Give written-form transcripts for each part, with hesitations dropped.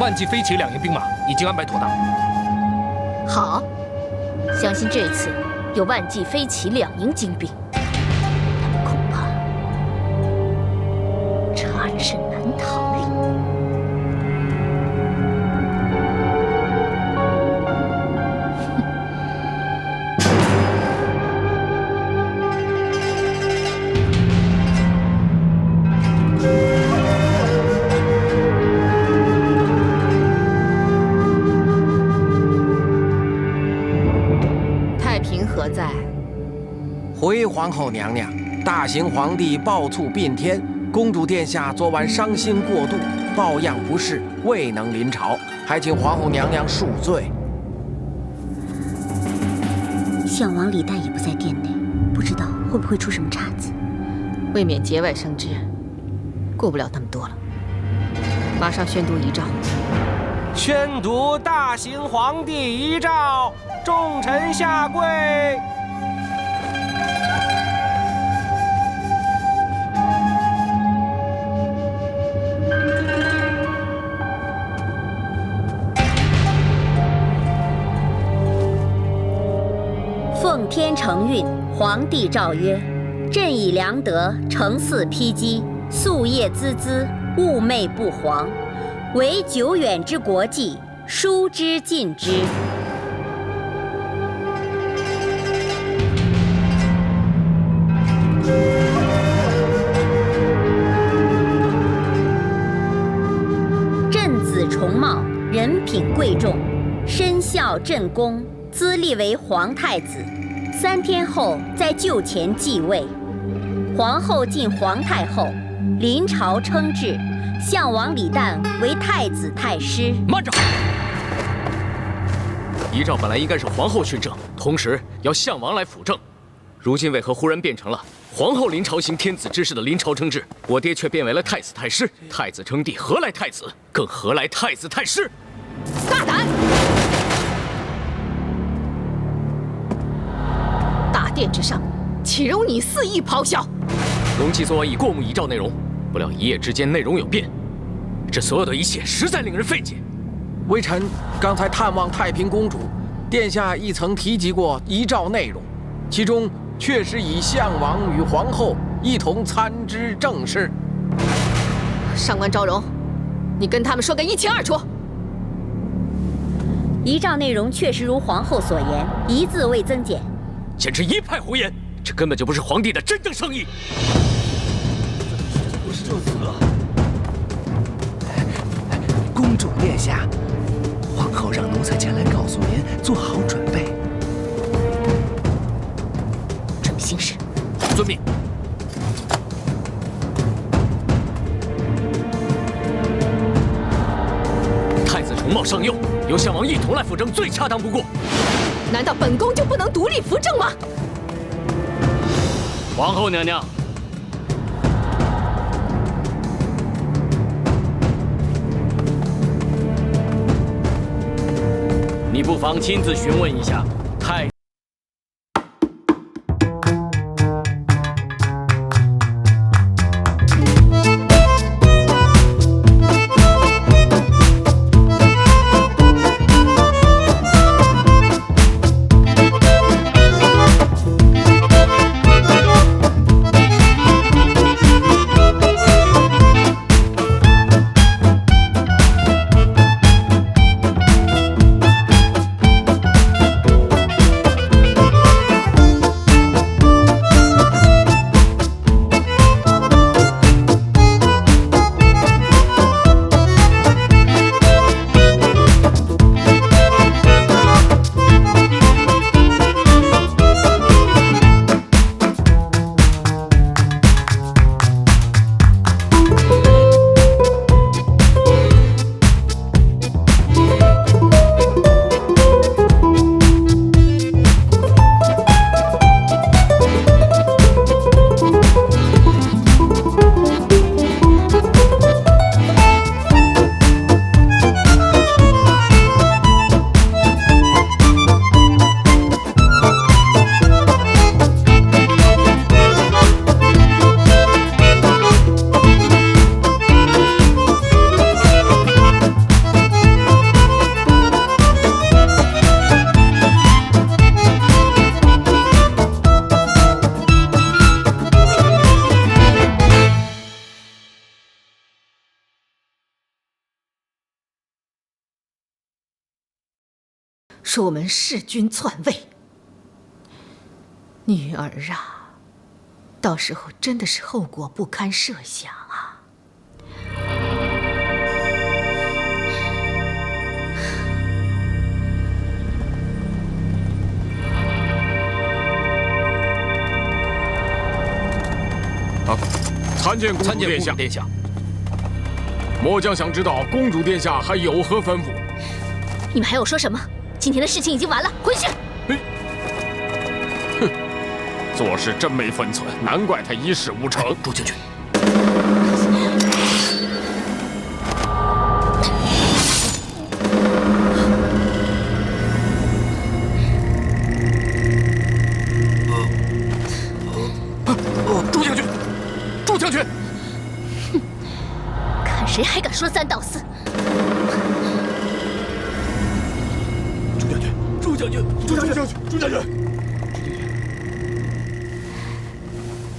万骑飞骑2营兵马已经安排妥当。好，相信这次有万骑飞骑2营精兵，他们恐怕插翅难逃了。回皇后娘娘，大行皇帝暴卒变天，公主殿下昨晚伤心过度，抱恙不适，未能临朝，还请皇后娘娘恕罪。项王李旦也不在殿内，不知道会不会出什么岔子。为免节外生枝，顾不了那么多了，马上宣读遗诏。宣读大行皇帝遗诏，众臣下跪。奉天承运，皇帝诏曰：朕以良德，承嗣披基，夙夜孜孜，寤寐不皇，惟久远之国计，疏之尽之。朕子重茂，人品贵重，身效朕宫，资立为皇太子。3天后在柩前继位。皇后晋皇太后，临朝称制，项王李旦为太子太师。慢着！遗诏本来应该是皇后训政，同时要项王来辅政，如今为何忽然变成了皇后临朝行天子之事的临朝称制？我爹却变为了太子太师。太子称帝，何来太子？更何来太子太师？大胆！大殿之上，岂容你肆意咆哮？容记昨晚已过目遗诏内容，不料一夜之间内容有变，这所有的一切实在令人费解。微臣刚才探望太平公主，殿下亦曾提及过遗诏内容，其中确实以项王与皇后一同参知政事。上官昭容，你跟他们说个一清二楚。遗诏内容确实如皇后所言，一字未增减。简直一派胡言，这根本就不是皇帝的真正圣意。不是就死了？公主殿下，皇后让奴才前来告诉您，做好准备。这么行事。遵命。太子重茂上幼，由项王一同来辅政，最恰当不过。难道本宫就不能独立扶正吗？皇后娘娘，你不妨亲自询问一下太。说我们弑君篡位。女儿啊，到时候真的是后果不堪设想啊！参见公主殿下。末将想知道公主殿下还有何吩咐？你们还有说什么？今天的事情已经完了，回去。哼，做事真没分寸，难怪他一事无成。朱将军，朱将军，朱将军！哼，看谁还敢说三道四！朱将军！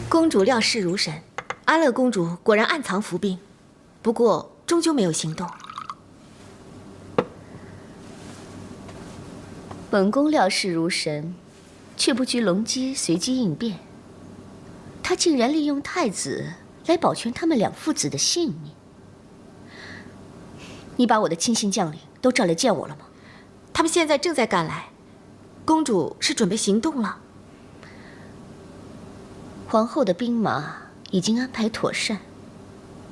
公主料事如神，安乐公主果然暗藏伏兵，不过终究没有行动。本宫料事如神，却不惧龙姬随机应变。他竟然利用太子来保全他们两父子的性命。你把我的亲信将领都召来见我了吗？他们现在正在赶来，公主是准备行动了。皇后的兵马已经安排妥善，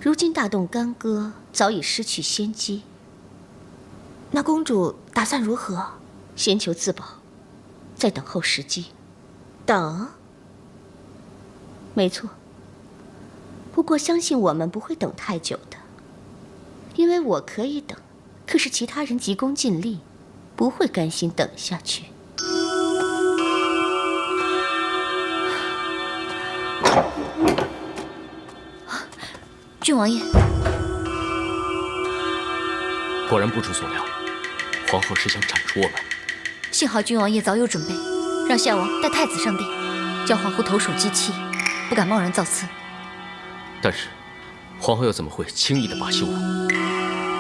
如今大动干戈，早已失去先机。那公主打算如何？先求自保，再等候时机。等？没错。不过相信我们不会等太久的，因为我可以等，可是其他人急功近利，不会甘心等下去。郡王爷，果然不出所料，皇后是想铲除我们。幸好郡王爷早有准备，让夏王带太子上殿，叫皇后投鼠忌器，不敢贸然造次。但是，皇后又怎么会轻易的罢休呢？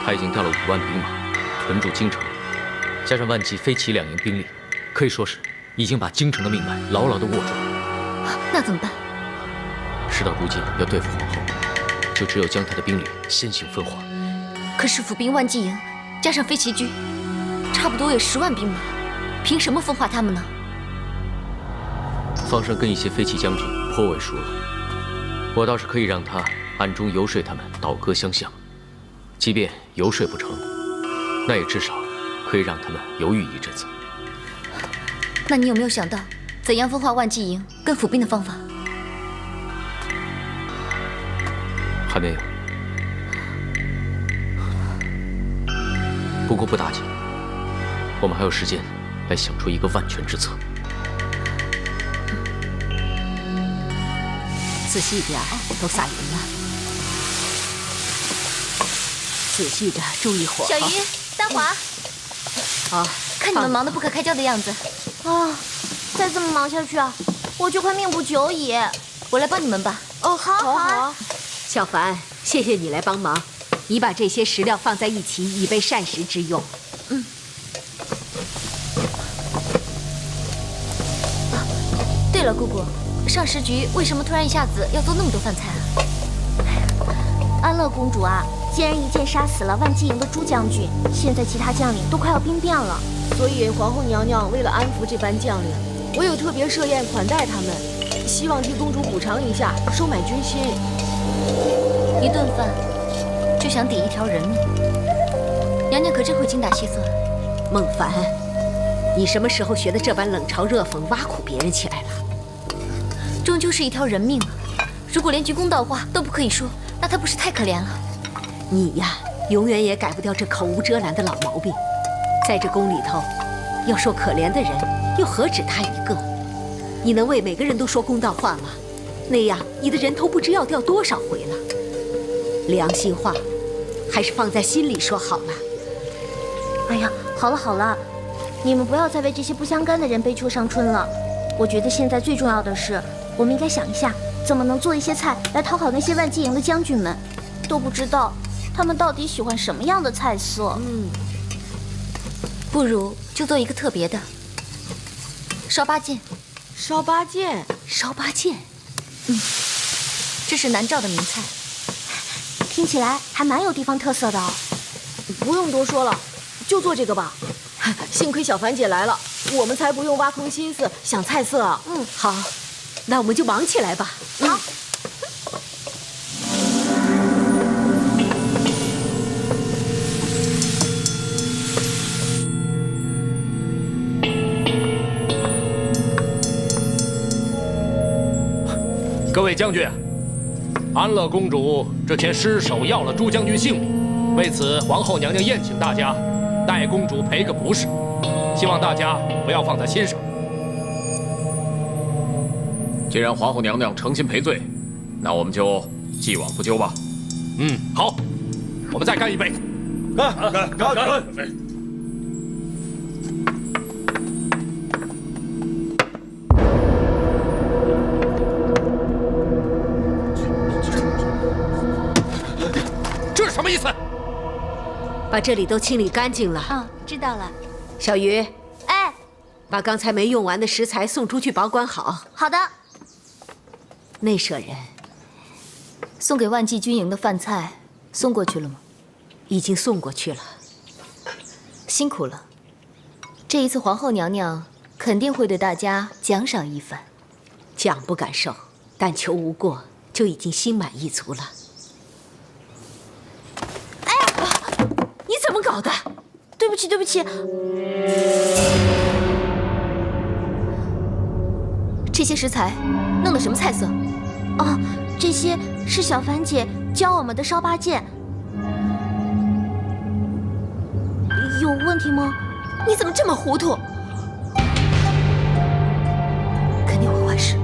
她已经调了5万兵马屯驻京城，加上万骑飞骑2营兵力，可以说是已经把京城的命脉牢牢的握住了。那怎么办？事到如今，要对付皇后，就只有将她的兵力先行分化。可是府兵万骑营加上飞骑军，差不多有10万兵马，凭什么分化他们呢？方胜跟一些飞骑将军颇为熟络，我倒是可以让他暗中游说他们倒戈相向。即便游说不成，那也至少可以让他们犹豫一阵子。那你有没有想到怎样分化万骑营跟府兵的方法？还没有。不过不打紧，我们还有时间来想出一个万全之策。仔细点，都撒匀了。仔细着，注意火候。小鱼、丹华，啊，看你们忙得不可开交的样子。啊，再这么忙下去啊，我就快命不久矣。我来帮你们吧。哦，好啊。小凡，谢谢你来帮忙，你把这些食料放在一起，以备膳食之用。嗯。对了，姑姑，上时局为什么突然一下子要做那么多饭菜啊？安乐公主啊，竟然一剑杀死了万骑营的朱将军，现在其他将领都快要兵变了，所以皇后娘娘为了安抚这班将领，我有特别设宴款待他们，希望替公主补偿一下，收买军心。一顿饭就想抵1条人命，娘娘可真会精打细算。孟凡，你什么时候学的这般冷嘲热讽、挖苦别人起来了？终究是1条人命啊！如果连句公道话都不可以说，那她不是太可怜了？你呀，永远也改不掉这口无遮拦的老毛病。在这宫里头，要说可怜的人，又何止她一个？你能为每个人都说公道话吗？那样你的人头不知要掉多少回了。良心话，还是放在心里说好了。哎呀，好了好了，你们不要再为这些不相干的人悲秋伤春了。我觉得现在最重要的是，我们应该想一下，怎么能做一些菜来讨好那些万骑营的将军们，都不知道他们到底喜欢什么样的菜色。不如就做一个特别的，烧八件。烧八件，烧八件，这是南诏的名菜，听起来还蛮有地方特色的哦。不用多说了，就做这个吧。幸亏小凡姐来了，我们才不用挖空心思想菜色啊。好，那我们就忙起来吧。好。各位将军，安乐公主之前失手要了朱将军性命，为此皇后娘娘宴请大家，代公主赔个不是，希望大家不要放在心上。既然皇后娘娘诚心赔罪，那我们就既往不咎吧。好，我们再干一杯。干！这是什么意思？把这里都清理干净了。知道了。小鱼，哎，把刚才没用完的食材送出去保管好。好的。内舍人，送给万骑军营的饭菜送过去了吗？已经送过去了。辛苦了。这一次皇后娘娘肯定会对大家奖赏一番。奖不敢受，但求无过，就已经心满意足了。你怎么搞的？对不起，对不起。这些食材弄的什么菜色？哦，这些是小凡姐教我们的烧八件。有问题吗？你怎么这么糊涂？肯定会坏事。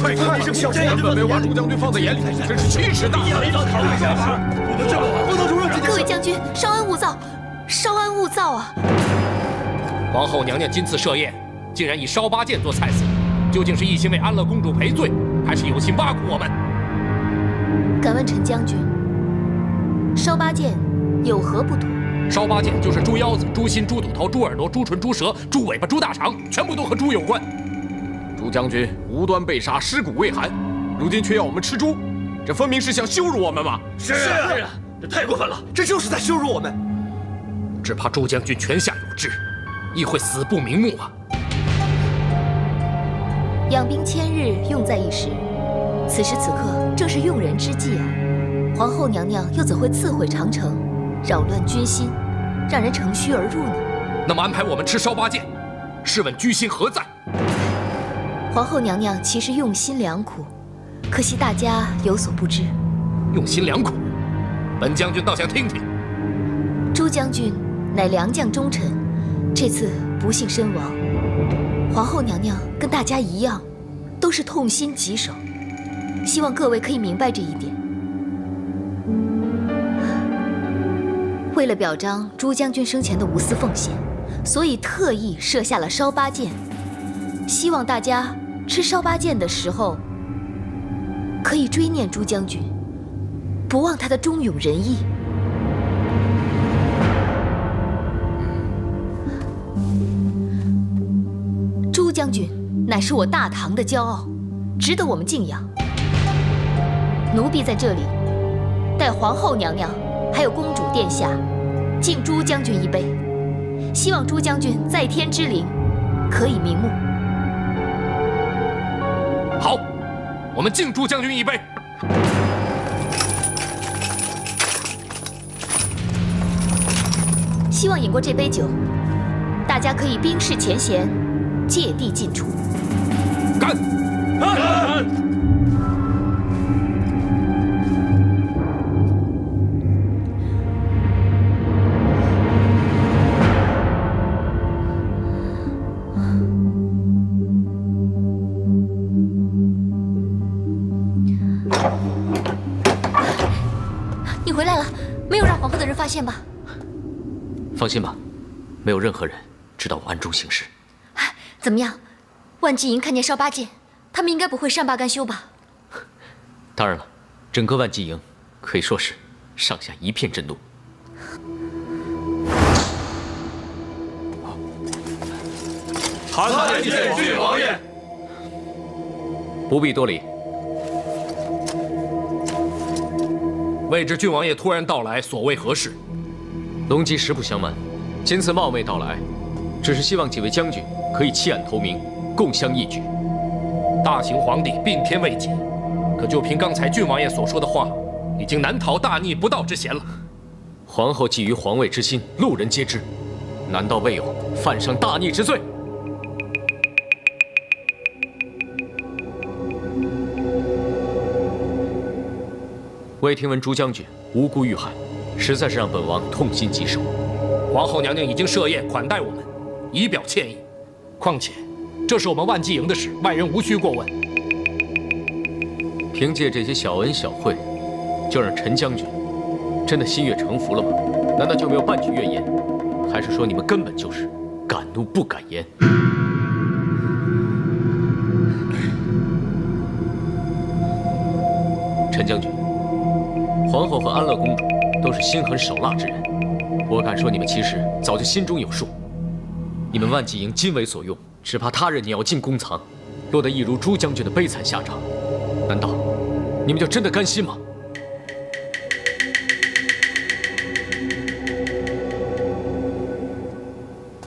太不孝顺了，根本没有把朱将军放在眼里，真是奇耻大辱！没法考虑下法，不能这么晚，不能容忍这件事。各位将军，稍安勿躁，稍安勿躁啊！皇后娘娘今次设宴，竟然以烧八件做菜色，究竟是一心为安乐公主赔罪，还是有心挖苦我们？敢问陈将军，烧八件有何不妥？烧八件就是猪腰子、猪心、猪肚头、猪耳朵、猪唇、猪舌、猪尾巴、猪大肠，全部都和猪有关。朱将军无端被杀，尸骨未寒，如今却要我们吃猪，这分明是想羞辱我们嘛！是啊，这太过分了，这就是在羞辱我们。只怕朱将军泉下有知，亦会死不瞑目啊！养兵千日，用在一时。此时此刻正是用人之际啊！皇后娘娘又怎会自毁长城，扰乱军心，让人乘虚而入呢？那么安排我们吃烧八件，试问居心何在？皇后娘娘其实用心良苦，可惜大家有所不知。用心良苦，本将军倒想听听。朱将军乃良将忠臣，这次不幸身亡，皇后娘娘跟大家一样，都是痛心疾首。希望各位可以明白这一点。为了表彰朱将军生前的无私奉献，所以特意设下了烧八件，希望大家吃烧八件的时候，可以追念朱将军，不忘他的忠勇仁义。朱将军乃是我大唐的骄傲，值得我们敬仰。奴婢在这里，代皇后娘娘还有公主殿下，敬朱将军一杯，希望朱将军在天之灵可以瞑目。好，我们敬朱将军一杯。希望饮过这杯酒，大家可以冰释前嫌，芥蒂尽除。干！干！你回来了，没有让皇后的人发现吧？放心吧，没有任何人知道我暗中行事。怎么样？万骑营看见烧八戒，他们应该不会善罢甘休吧？当然了，整个万骑营可以说是上下一片震怒。参见郡王爷。不必多礼。未知郡王爷突然到来，所谓何事？龙姬实不相瞒，今次冒昧到来，只是希望几位将军可以弃暗投明，共襄义举。大秦皇帝并天未解，可就凭刚才郡王爷所说的话，已经难逃大逆不道之嫌了。皇后觊觎皇位之心，路人皆知，难道未有犯上大逆之罪？未听闻朱将军无辜遇害，实在是让本王痛心疾首。皇后娘娘已经设宴款待我们，以表歉意。况且，这是我们万骑营的事，外人无需过问。凭借这些小恩小惠，就让陈将军真的心悦诚服了吗？难道就没有半句怨言？还是说你们根本就是敢怒不敢言？陈将军，皇后和安乐公主都是心狠手辣之人，我敢说你们其实早就心中有数。你们万骑营今为所用，只怕他日鸟尽弓藏，落得一如朱将军的悲惨下场。难道你们就真的甘心吗？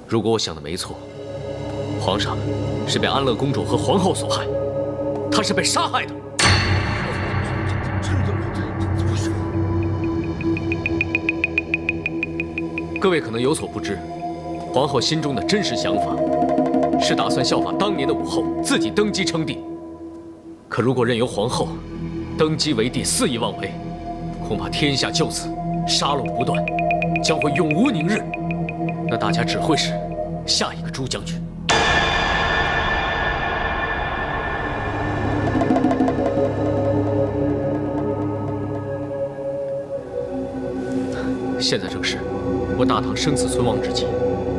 如果我想的没错，皇上是被安乐公主和皇后所害，他是被杀害的。各位可能有所不知，皇后心中的真实想法是打算效法当年的武后，自己登基称帝。可如果任由皇后登基为帝，肆意妄为，恐怕天下就此杀戮不断，将会永无宁日。那大家只会是下一个朱将军。现在正是我大唐生死存亡之际，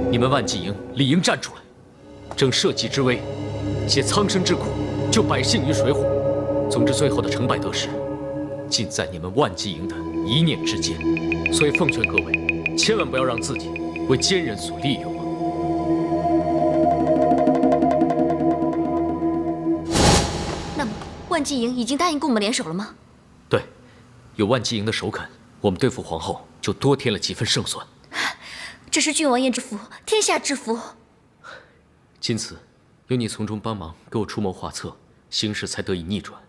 你们万骑营理应站出来，正社稷之危，解苍生之苦，救百姓于水火。总之，最后的成败得失，尽在你们万骑营的一念之间。所以奉劝各位，千万不要让自己为奸人所利用。那么，万骑营已经答应跟我们联手了吗？对，有万骑营的首肯，我们对付皇后就多添了几分胜算。这是郡王爷之福，天下之福。今次有你从中帮忙，给我出谋划策，形势才得以逆转。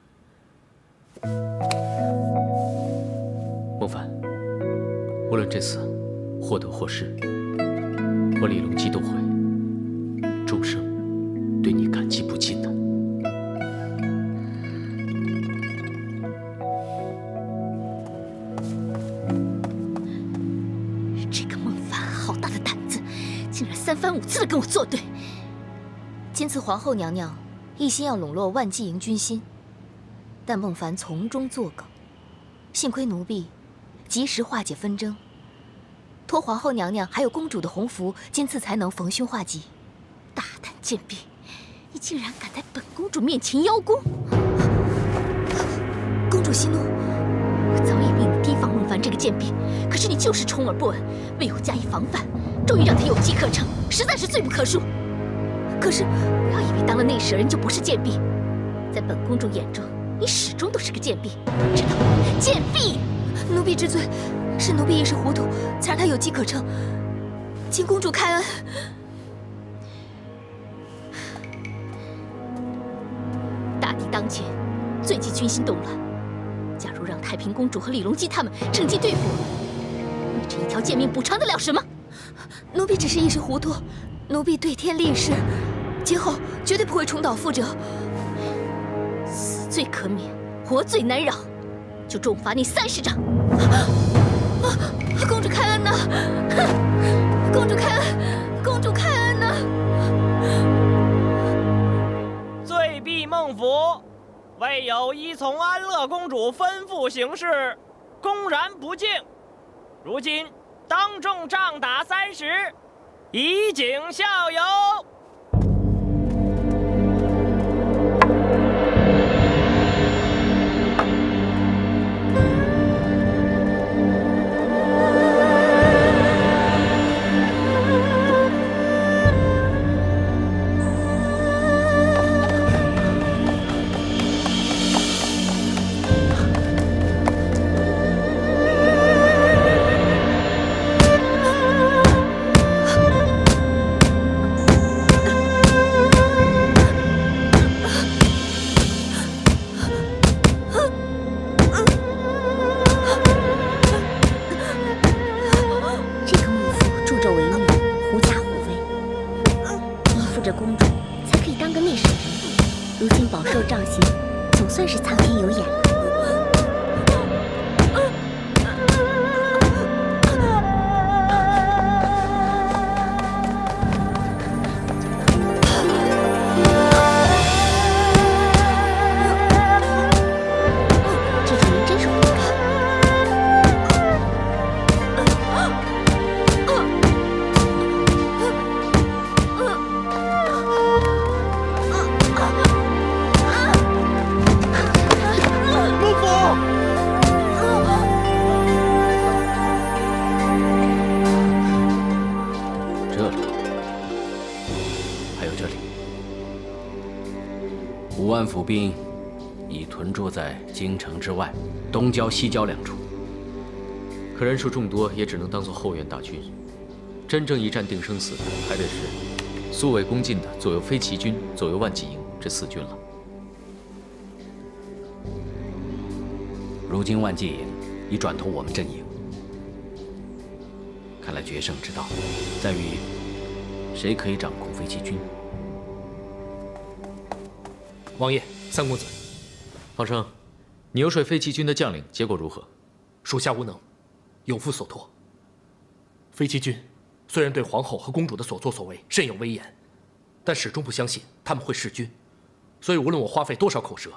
孟凡，无论这次或得或失，我李隆基都会终生对你感激不尽的。这个孟凡好大的胆子，竟然三番五次的跟我作对。今次皇后娘娘一心要笼络万骑营军心，但孟凡从中作梗，幸亏奴婢及时化解纷争，托皇后娘娘还有公主的洪福，今次才能逢凶化吉。大胆贱婢，你竟然敢在本公主面前邀功！公主息怒，我早已命你提防孟凡这个贱婢，可是你就是充耳不闻，未有加以防范，终于让他有机可乘，实在是罪不可恕。可是不要以为当了内侍人就不是贱婢，在本公主眼中，你始终都是个贱婢，知道吗？贱婢！奴婢知罪，是奴婢一时糊涂，才让他有机可乘，请公主开恩。大敌当前，最忌军心动乱。假如让太平公主和李隆基他们趁机对付我们，为这一条贱命补偿得了什么？奴婢只是一时糊涂，奴婢对天立誓，今后绝对不会重蹈覆辙。死罪可免，活罪难饶，就重罚你30掌。公主开恩呐！公主开恩！公主开恩呐！罪婢孟府未有依从安乐公主吩咐行事，公然不敬，如今当众杖打30，以儆效尤。着公主，才可以当个灭神人。如今饱受杖刑，总算是苍天有眼了。5万府兵已屯驻在京城之外，东郊、西郊2处。可人数众多，也只能当做后援大军。真正一战定生死的，还得是苏伟攻进的左右飞骑军、左右万骑营这4军了。如今万骑营已转投我们阵营，看来决胜之道在于谁可以掌控飞骑军。王爷，三公子，方生，你游说飞骑军的将领，结果如何？属下无能，有负所托。飞骑军虽然对皇后和公主的所作所为甚有威严，但始终不相信他们会弑君，所以无论我花费多少口舌，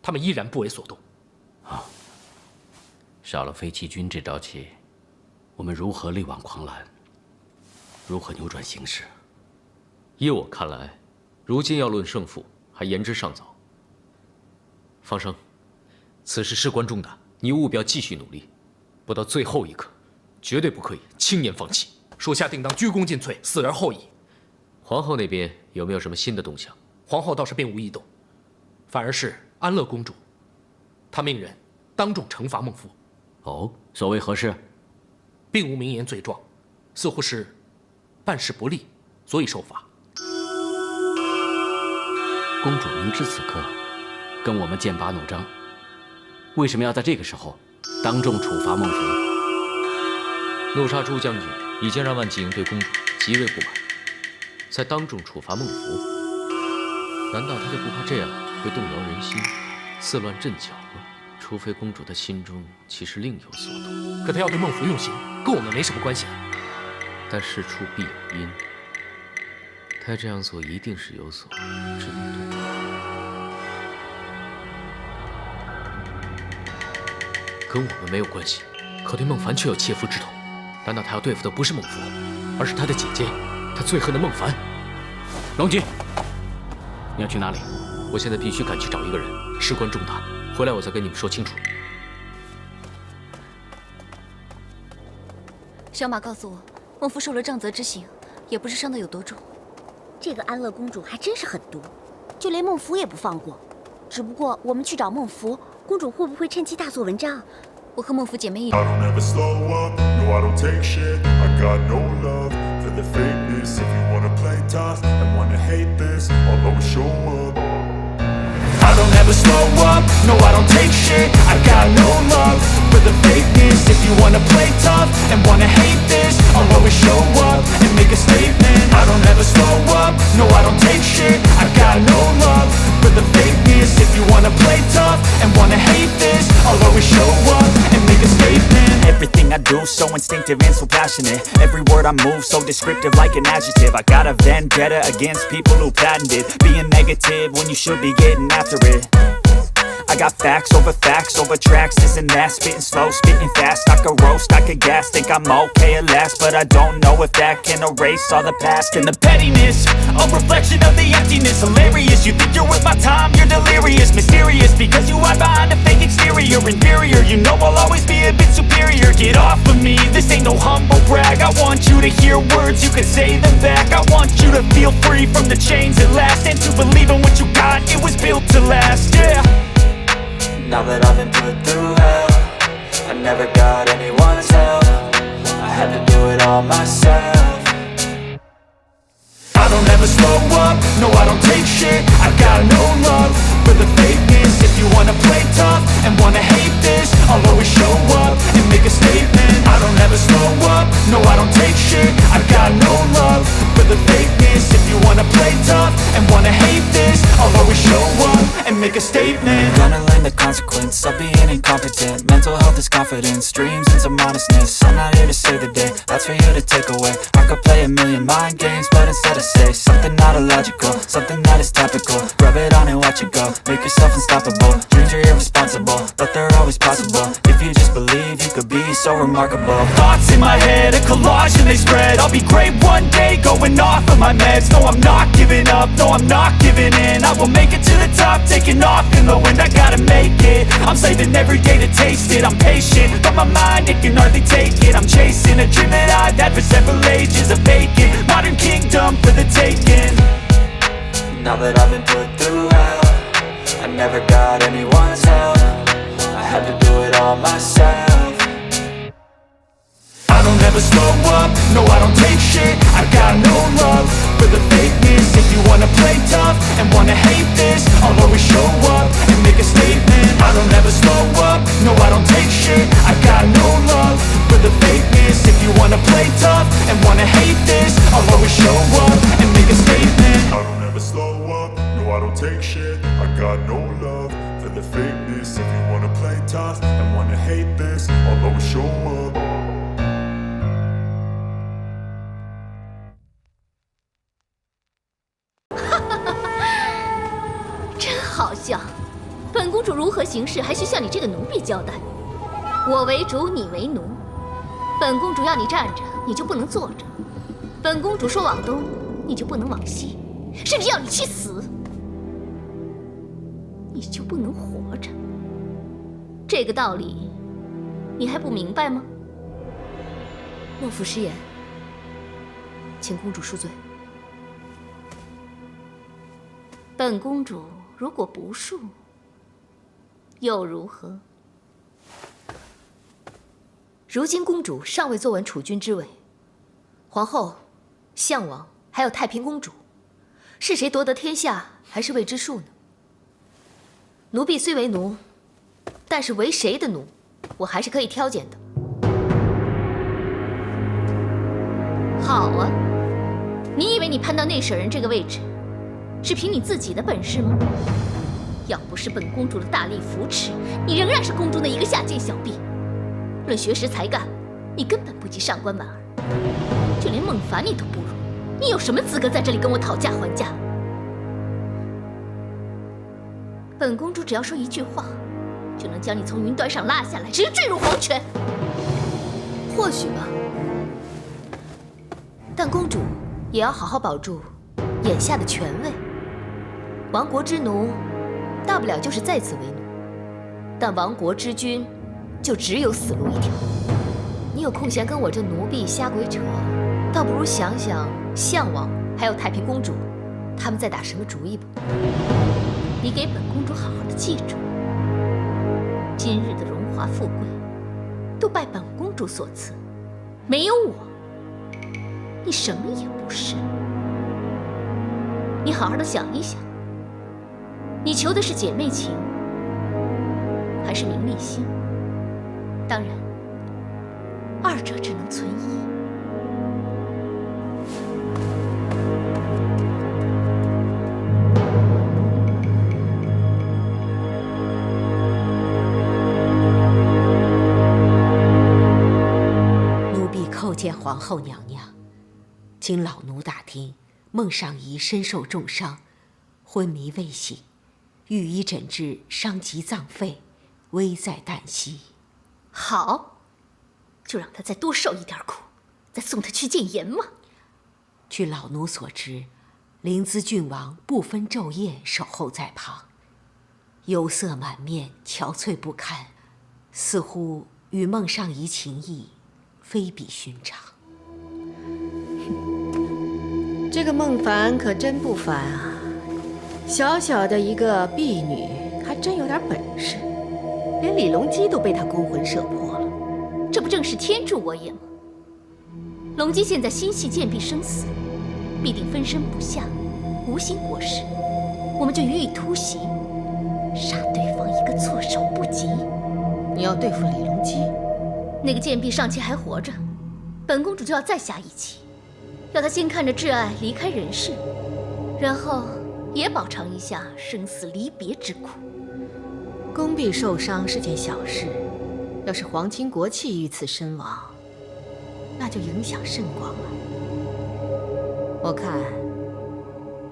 他们依然不为所动。啊，少了飞骑军这招棋，我们如何力挽狂澜？如何扭转形势？依我看来，如今要论胜负，还言之尚早。方生，此事事关重大，你务必要继续努力，不到最后一刻，绝对不可以轻言放弃。属下定当鞠躬尽瘁，死而后已。皇后那边有没有什么新的动向？皇后倒是并无异动，反而是安乐公主，她命人当众惩罚孟夫。哦，所谓何事？并无明言罪状，似乎是办事不力，所以受罚。公主明知此刻跟我们剑拔弩张，为什么要在这个时候当众处罚孟夫？怒杀朱将军已经让万骑营对公主极为不满，再当众处罚孟夫，难道他就不怕这样会动摇人心，刺乱阵脚吗？除非公主的心中其实另有所动。可他要对孟夫用刑，跟我们没什么关系啊。但事出必有因，他这样做一定是有所针对。跟我们没有关系，可对孟凡却有切肤之痛。难道他要对付的不是孟夫，而是他的姐姐，他最恨的孟凡？龙吉，你要去哪里？我现在必须赶去找一个人，事关重大，回来我再跟你们说清楚。小马告诉我，孟夫受了杖责之刑，也不是伤得有多重。这个安乐公主还真是狠毒，就连孟福也不放过。只不过我们去找孟福，公主会不会趁机大做文章？我和孟福姐妹一起。I don't ever slow up, no I don't take shit. I got no love for the fakeness. If you wanna play tough and wanna hate this, I'll always show up and make a statement. I don't ever slow up, no I don't take shit. I got no love for the fakeness. If you wanna play tough and wanna hate this, I'll always show up and make a statement. Everything I do so instinctive and so passionate. Every word I move so descriptive like an adjective. I got a vendetta against people who patented being negative when you should be getting after it. I got facts over tracks, this and that. Spitting slow, spitting fast. I could roast, I could gas. Think I'm okay at last, but I don't know if that can erase all the past. And the pettiness, a reflection of the emptiness. Hilarious, you think you're worth my time, you're delirious. Mysterious, because you hide behind a fake exterior. Inferior, you know I'll always be a bit superior. Get off of me, this ain't no humble brag. I want you to hear words, you can say them back. I want you to feel free from the chains at last, and to believe in what you got, it was built to last, yeah. Now that I've been put through hell, I never got anyone's help. I had to do it all myself. I don't ever slow up, no I don't take shit. I got no love for the fakeness. If you wanna play tough and wanna hate this, I'll always show up and make a statement. I don't ever slow up, no I don't take shit. I got no love for the fakeness. If you you wanna play tough and wanna hate this, I'll always show up and make a statement. Gonna learn the consequence of being incompetent. Mental health is confidence, dreams and some honestness. I'm not here to save the day, that's for you to take away. I could play a million mind games, but instead I say something not illogical, something that is topical. Rub it on and watch it go, make yourself unstoppable. Dreams are irresponsible, but they're always possible. If you just believe, you could be so remarkable. Thoughts in my head, a collage and they spread. I'll be great one day, going off of my meds. No, I'm not giving up, no, I'm not giving in. I will make it to the top, taking off in the wind. I gotta make it, I'm saving every day to taste it. I'm patient, but my mind, it can hardly take it. I'm chasing a dream that I've had for several ages. A vacant, modern kingdom for the taking. Now that I've been put through hell, I never got anyone's help. I had to do it all myself. I don't ever slow up, no I don't take shit. I got no love for the fakeness. If you wanna play tough and wanna hate this, I'll always show up and make a statement. I don't ever slow up, no I don't take shit. I got no love for the fakeness. If you wanna play tough and wanna hate this, I'll always show up and make a statement. I don't ever slow up, no I don't take shit. I got no love for the fakeness. If you wanna play tough and wanna hate this, I'll always show up. 真好笑，本公主如何行事，还需向你这个奴婢交代。我为主，你为奴。本公主要你站着，你就不能坐着；本公主说往东，你就不能往西，甚至要你去死，你就不能活着。这个道理，你还不明白吗？孟府失言，请公主恕罪。本公主如果不恕，又如何？如今公主尚未坐稳储君之位，皇后、项王还有太平公主，是谁夺得天下还是未知数呢？奴婢虽为奴，但是为谁的奴，我还是可以挑拣的。好啊，你以为你攀到内舍人这个位置，是凭你自己的本事吗？要不是本公主的大力扶持，你仍然是宫中的一个下贱小婢。论学识才干，你根本不及上官婉儿，就连孟凡你都不如。你有什么资格在这里跟我讨价还价？本公主只要说一句话，就能将你从云端上拉下来，直坠入黄泉。或许吧，但公主也要好好保住眼下的权位。亡国之奴，大不了就是再次为奴；但亡国之君，就只有死路一条。你有空闲跟我这奴婢瞎鬼扯，倒不如想想项王还有太平公主，他们在打什么主意吧。你给本公主好好的记住，今日的荣华富贵，都拜本公主所赐，没有我，你什么也不是。你好好的想一想，你求的是姐妹情，还是名利心？当然，二者只能存疑。奴婢叩见皇后娘娘。经老奴打听，孟尚仪身受重伤，昏迷未醒，御医诊治伤及脏肺，危在旦夕。好，就让他再多受一点苦，再送他去见阎王。据老奴所知，临淄郡王不分昼夜守候在旁，忧色满面，憔悴不堪，似乎与孟尚仪情谊非比寻常。这个孟凡可真不凡啊！小小的一个婢女，还真有点本事，连李隆基都被他勾魂摄魄了。这不正是天助我也吗？隆基现在心系贱婢生死，必定分身不下，无心国事，我们就予以突袭，杀对方一个措手不及。你要对付李隆基，那个贱婢尚且还活着，本公主就要再下一棋，要她先看着挚爱离开人世，然后也饱尝一下生死离别之苦。宫婢受伤是件小事，要是皇亲国戚遇刺身亡，那就影响甚广了。我看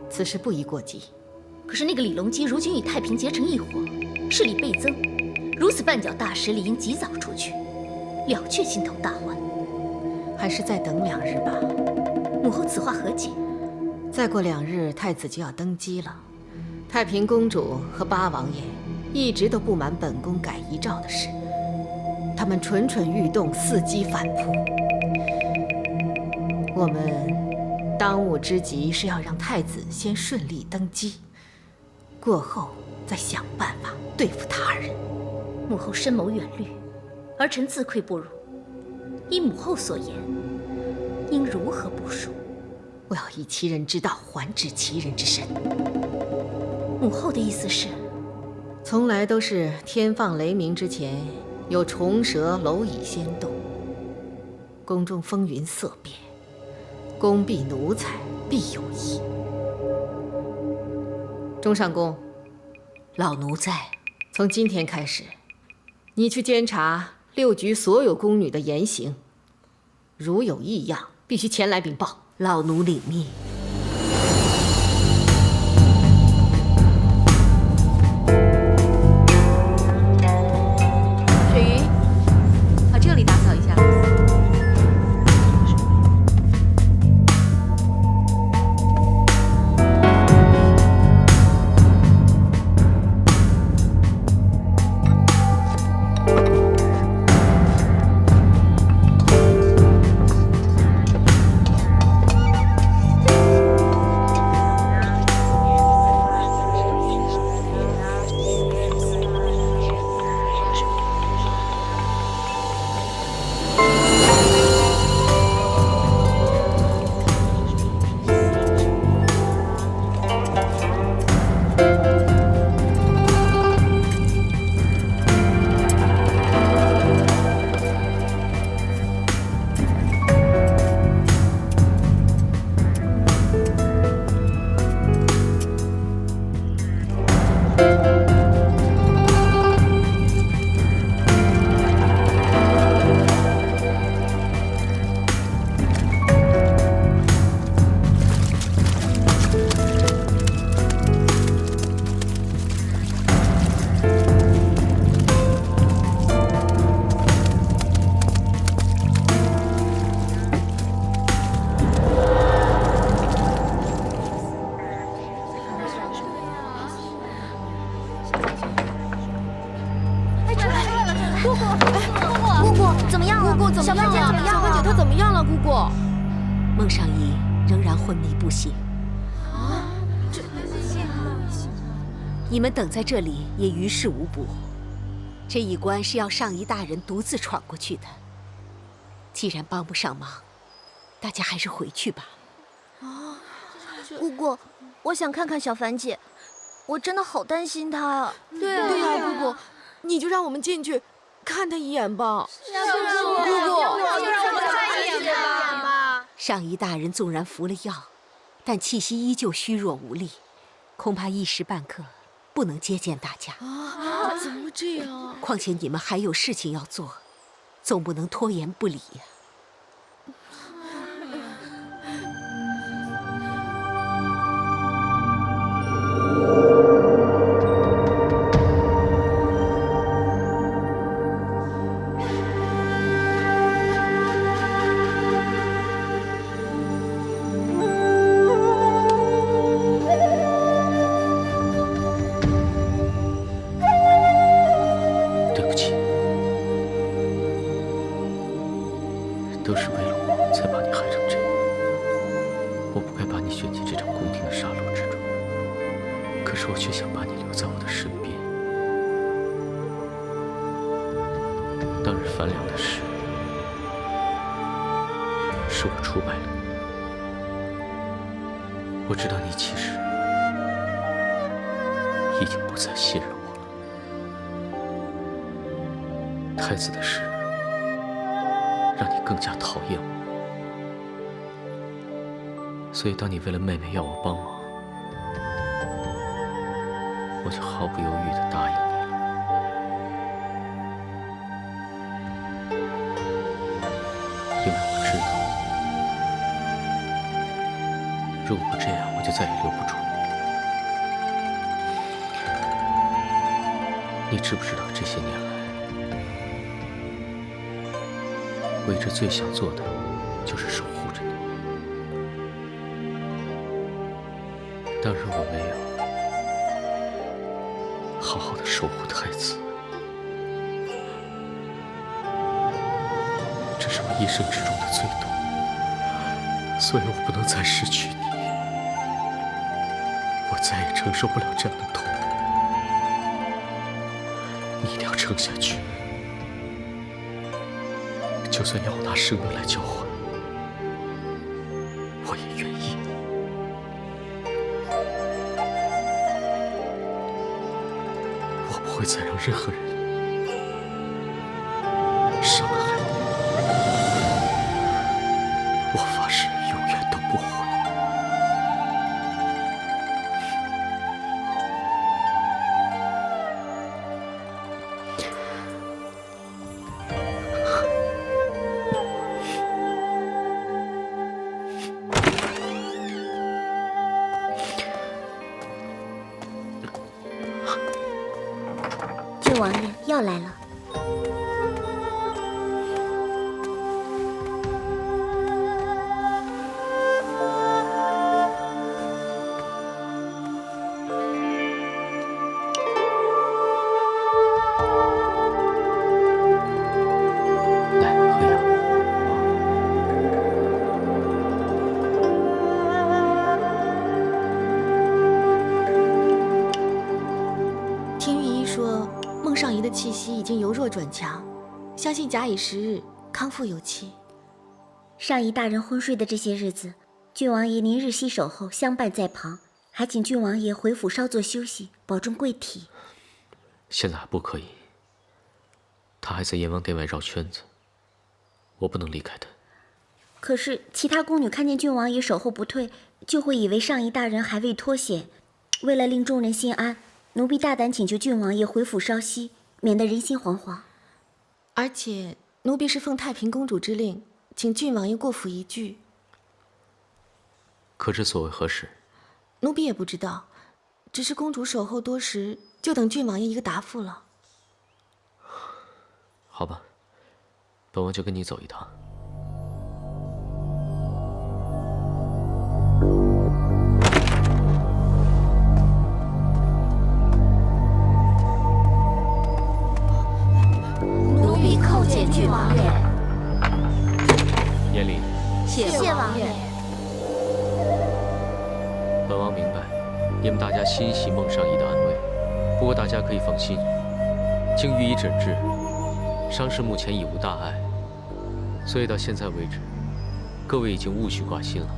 此事不宜过激。可是那个李隆基如今与太平结成一伙，势力倍增，如此绊脚大事，理应及早除去，了却心头大患。还是再等2日吧。母后此话何解？再过2日，太子就要登基了。太平公主和八王爷一直都不满本宫改遗诏的事，他们蠢蠢欲动，伺机反扑。我们当务之急是要让太子先顺利登基，过后再想办法对付他人。母后深谋远虑，儿臣自愧不如。依母后所言，应如何部署？我要以其人之道还治其人之身。母后的意思是，从来都是天放雷鸣之前，有虫蛇蝼蚁先动。宫中风云色变，宫婢奴才必有异。中上宫，老奴在。从今天开始，你去监察6局所有宫女的言行，如有异样，必须前来禀报。老奴领命。水鱼，把这里打扫一下。孟尚仪仍然昏迷不醒。你们等在这里也于事无补。这一关是要上仪大人独自闯过去的。既然帮不上忙，大家还是回去吧。姑姑，我想看看小凡姐，我真的好担心她啊。对呀，姑姑，你就让我们进去看她一眼吧。姑姑，就让我们看一眼吧。上仪大人纵然服了药，但气息依旧虚弱无力，恐怕一时半刻不能接见大家。怎么这样啊？况且你们还有事情要做，总不能拖延不理呀。都是为了我才把你害成这样。我不该把你选进这场宫廷的杀戮之中，可是我却想把你留在我的身边。当日樊梁的事，是我出卖了你。我知道你其实已经不再信任我了。太子的事让你更加讨厌我，所以当你为了妹妹要我帮忙，我就毫不犹豫地答应你了。因为我知道，如果不这样，我就再也留不住你。你知不知道这些年来，我一直最想做的就是守护着你。当然我没有好好的守护太子，这是我一生之中的最痛，所以我不能再失去你，我再也承受不了这样的痛。你一定要撑下去，就算要我拿生命来交换，我也愿意。我不会再让任何人伤害你，我发誓永远都不会。郡王爷，药来了。来，喝药。听御医说，孟尚仪的气息已经由弱转强，相信假以时日，康复有期。上仪大人昏睡的这些日子，郡王爷您日西守候，相伴在旁，还请郡王爷回府稍作休息，保重贵体。现在还不可以，他还在阎王殿外绕圈子，我不能离开他。可是其他宫女看见郡王爷守候不退，就会以为上仪大人还未脱险。为了令众人心安，奴婢大胆请求郡王爷回府稍息，免得人心惶惶。而且奴婢是奉太平公主之令，请郡王爷过府一聚。可知所为何事？奴婢也不知道，只是公主守候多时，就等郡王爷一个答复了。好吧，本王就跟你走一趟。奴婢叩见郡王爷。严离，谢王爷。本王明白，你们大家欣喜孟尚仪的安危，不过大家可以放心，经御医诊治，伤势目前已无大碍，所以到现在为止，各位已经无需挂心了。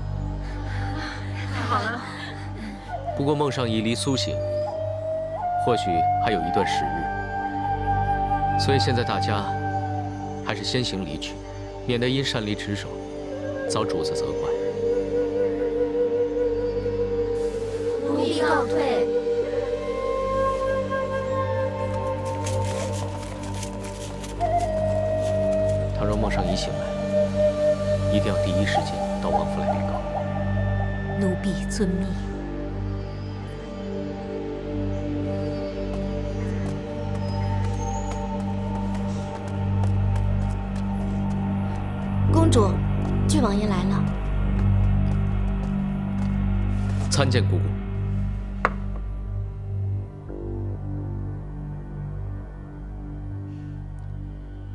太好了。不过孟尚仪离苏醒，或许还有一段时日，所以现在大家还是先行离去，免得因擅离职守，遭主子责怪。奴婢告退。倘若孟尚仪醒来，一定要第一时间到王府来禀告。奴婢遵命。公主，郡王爷来了。参见姑姑。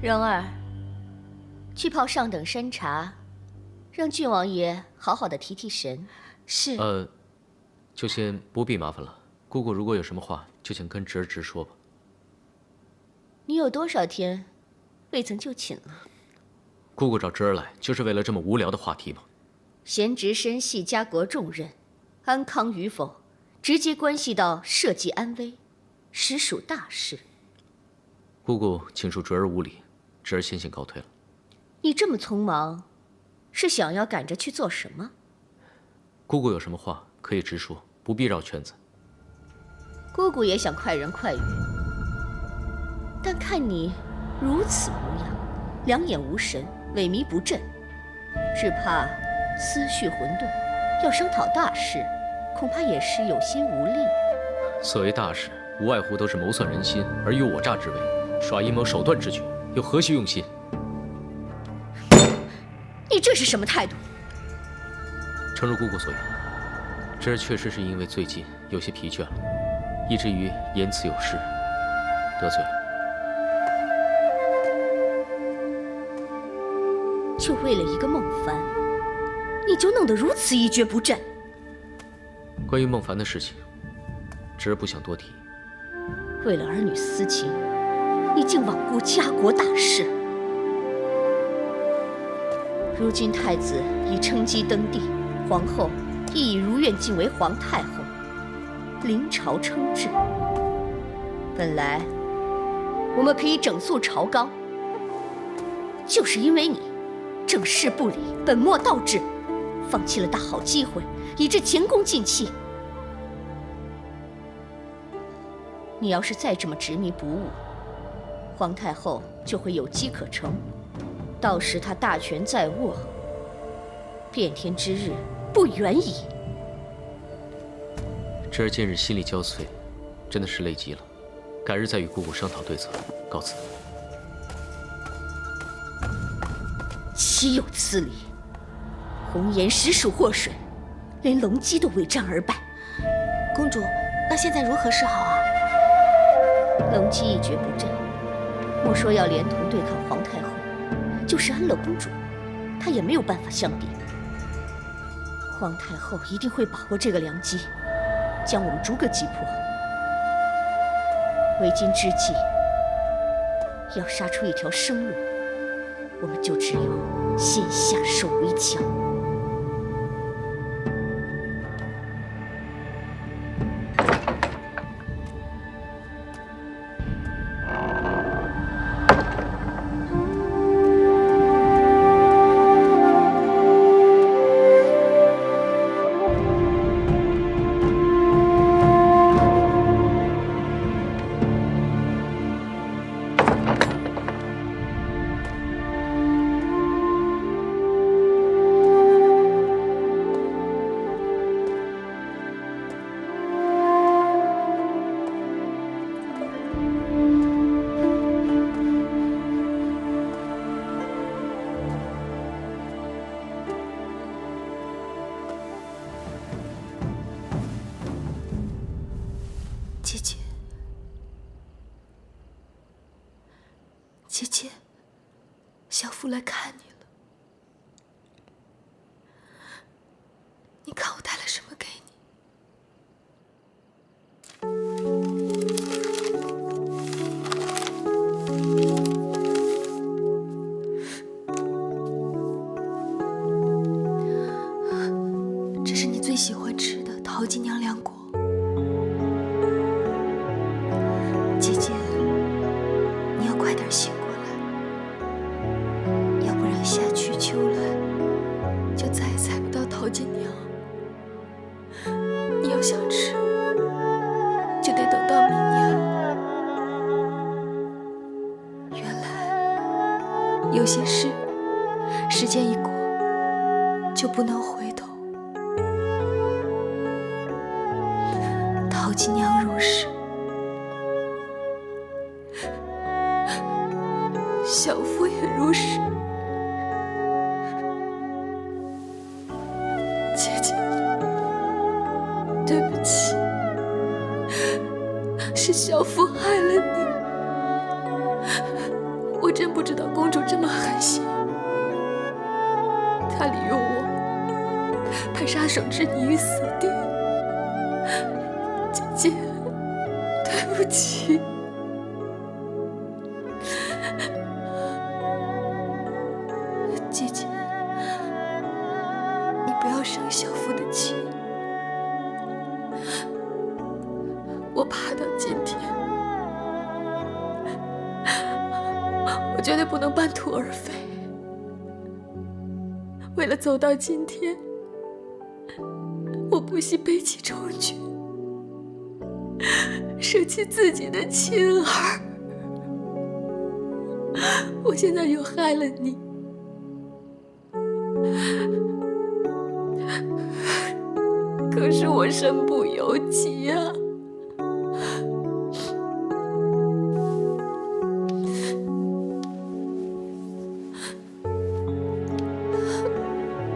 蓉儿，去泡上等山茶，让郡王爷好好的提提神。是。就先不必麻烦了。姑姑如果有什么话，就请跟侄儿直说吧。你有多少天未曾就寝了？姑姑找侄儿来，就是为了这么无聊的话题吗？贤侄身系家国重任，安康与否，直接关系到社稷安危，实属大事。姑姑，请恕侄儿无礼，侄儿先行告退了。你这么匆忙，是想要赶着去做什么？姑姑有什么话可以直说，不必绕圈子。姑姑也想快人快语，但看你如此模样，两眼无神，萎靡不振，只怕思绪混沌，要商讨大事，恐怕也是有心无力。所谓大事，无外乎都是谋算人心，尔虞我诈之为，耍阴谋手段之举，又何须用心？你这是什么态度？诚如姑姑所言，这确实是因为最近有些疲倦了，以至于言辞有失，得罪了。就为了一个孟凡，你就弄得如此一蹶不振？关于孟凡的事情，侄儿不想多提。为了儿女私情，你竟罔顾家国大事。如今太子已称基登第，皇后亦已如愿晋为皇太后，临朝称制。本来我们可以整肃朝纲，就是因为你政事不理，本末倒置，放弃了大好机会，以致前功尽弃。你要是再这么执迷不悟，皇太后就会有机可乘，到时她大权在握，变天之日不远矣。侄儿近日心力交瘁，真的是累极了，改日再与姑姑商讨对策。告辞。岂有此理！红颜实属祸水，连龙姬都为战而败。公主，那现在如何是好啊？龙姬一蹶不振，莫说要连同对抗皇太后，就是安乐公主，她也没有办法相比。皇太后一定会把握这个良机，将我们逐个击破。为今之计，要杀出一条生路，我们就只有先下手为强。姐姐，姐姐，小福来看你了。你看我带了什么给你？这是你最喜欢吃的桃金娘凉果。姐姐，你要快点醒过来，要不然夏去秋来，就再也采不到桃金娘。你要想吃，就得等到明年。原来有些事，时间一过，就不能回头。桃金娘入世，小福也如是。姐姐，对不起，是小福害了你。我真不知道公主这么狠心，她利用我，派杀手置你于死地。姐姐，对不起。姐姐，你不要生小福的气。我爬到今天，我绝对不能半途而废。为了走到今天，我不惜背弃充军，舍弃自己的亲儿。我现在又害了你，可是我身不由己呀。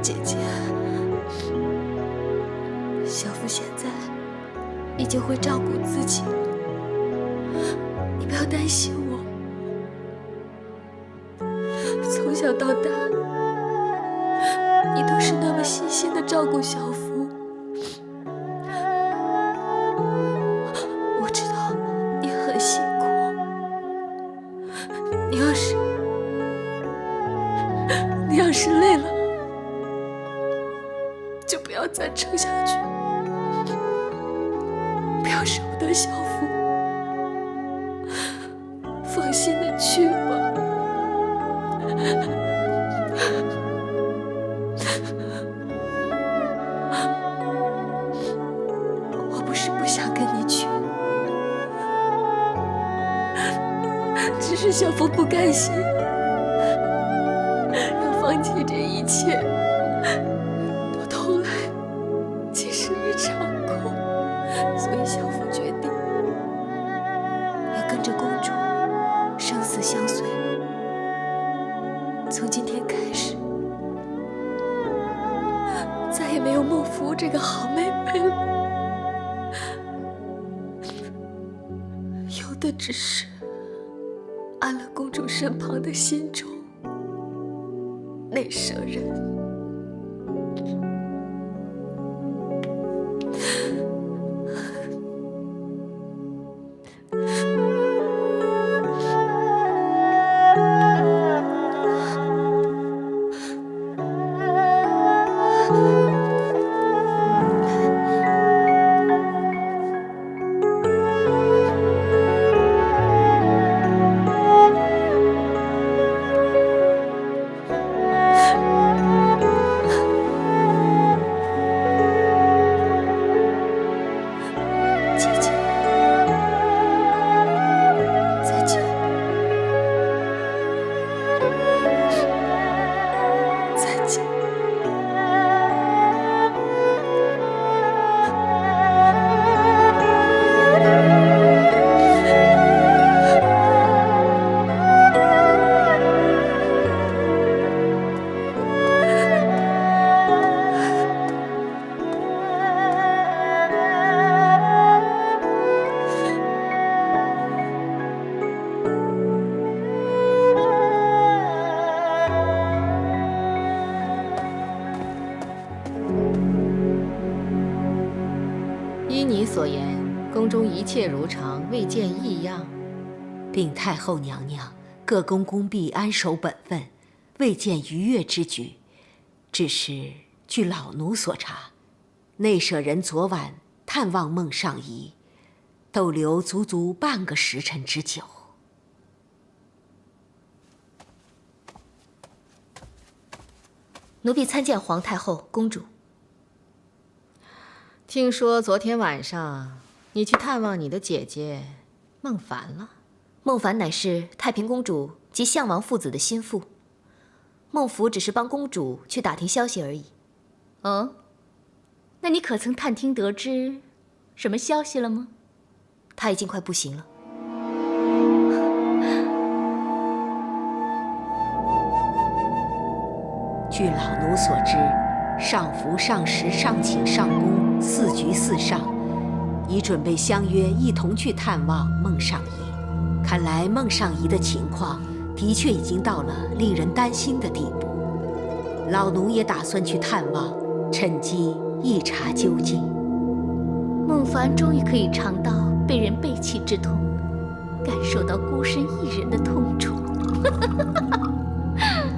姐姐，小福现在已经会照顾自己了，你不要担心我。从小到大，你都是那么细心的照顾小福。我知道你很辛苦，你要是累了，就不要再撑下去，不要舍不得小福，放心的去吧。我不是不想跟你去，只是小福不甘心，要放弃这一切，到头来竟是一场空，所以小福决定要跟着公主生死相随。从今天开始，再也没有孟福这个好妹妹了，有的只是安乐公主身旁的心中内舍人。依你所言，宫中一切如常，未见异样。禀太后娘娘，各宫宫婢安守本分，未见逾越之举。只是据老奴所查，内舍人昨晚探望孟尚仪，逗留足足半个时辰之久。奴婢参见皇太后、公主。听说昨天晚上你去探望你的姐姐孟凡了。孟凡乃是太平公主及项王父子的心腹，孟福只是帮公主去打听消息而已。哦，那你可曾探听得知什么消息了吗？她已经快不行了。据老奴所知，上服、上实、上寝、上宫四局四上，已准备相约一同去探望孟尚仪。看来孟尚仪的情况的确已经到了令人担心的地步。老奴也打算去探望，趁机一查究竟。孟凡终于可以尝到被人背弃之痛，感受到孤身一人的痛楚。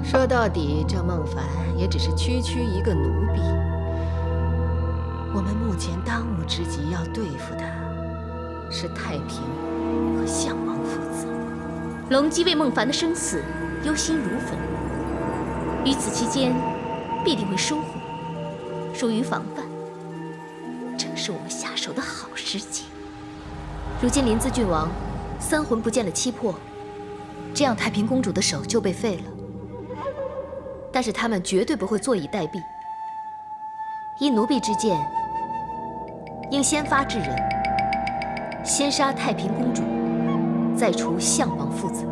说到底，这孟凡也只是区区一个奴婢。我们目前当务之急要对付的是太平和项王父子。隆基为孟凡的生死忧心如焚，于此期间必定会疏忽，疏于防范，正是我们下手的好时机。如今临淄郡王三魂不见了七魄，这样太平公主的手就被废了。但是他们绝对不会坐以待毙。依奴婢之见，应先发制人，先杀太平公主，再除项王父子。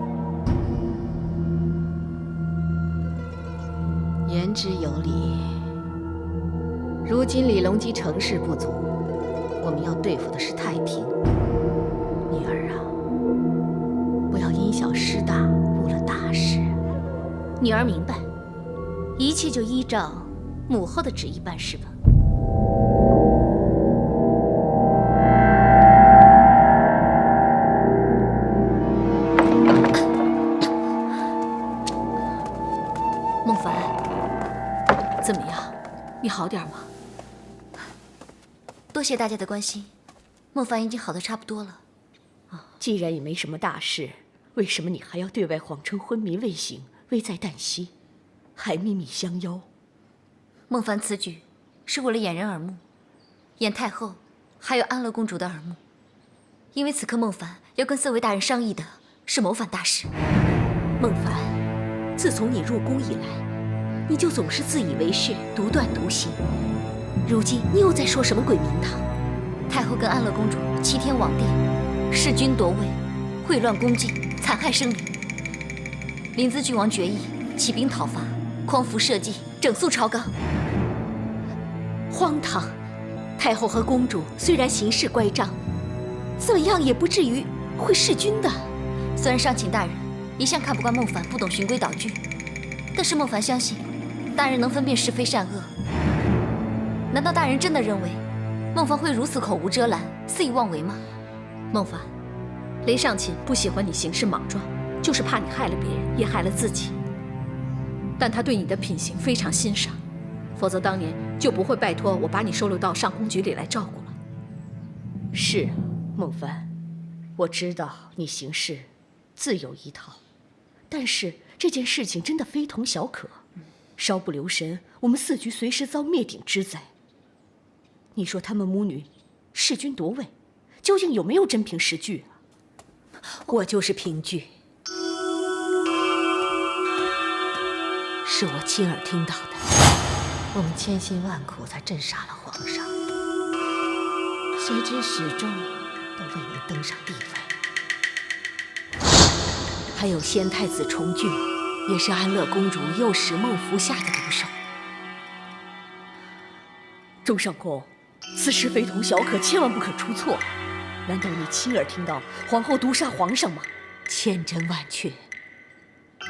言之有理。如今李隆基成事不足，我们要对付的是太平。女儿啊，不要因小失大，误了大事。女儿明白，一切就依照母后的旨意办事吧。孟凡，怎么样？你好点吗？多谢大家的关心，孟凡已经好的差不多了。既然也没什么大事，为什么你还要对外谎称昏迷未醒，危在旦夕，还秘密相邀？孟凡此举是为了掩人耳目，掩太后还有安乐公主的耳目。因为此刻孟凡要跟4位大人商议的是谋反大事。孟凡，自从你入宫以来，你就总是自以为是，独断独行。如今你又在说什么鬼名堂？太后跟安乐公主7天罔地，弑君夺位，秽乱宫禁，残害生灵。临淄郡王决议起兵讨伐，匡扶社稷，整肃朝纲。荒唐！太后和公主虽然行事乖张，怎么样也不至于会弑君的。虽然上请大人一向看不惯孟凡不懂循规蹈矩，但是孟凡相信大人能分辨是非善恶。难道大人真的认为孟凡会如此口无遮拦、肆意妄为吗？孟凡，雷上卿不喜欢你行事莽撞，就是怕你害了别人，也害了自己。但他对你的品行非常欣赏，否则当年就不会拜托我把你收留到上宫局里来照顾了。是，孟凡，我知道你行事自有一套，但是这件事情真的非同小可，稍不留神，我们4局随时遭灭顶之灾。你说他们母女弑君夺位，究竟有没有真凭实据啊？我就是凭据，是我亲耳听到的。我们千辛万苦才镇杀了皇上，谁知始终都未能登上帝位。还有先太子重俊，也是安乐公主诱使孟服下的毒手。周相公，此事非同小可，千万不可出错。难道你亲耳听到皇后毒杀皇上吗？千真万确。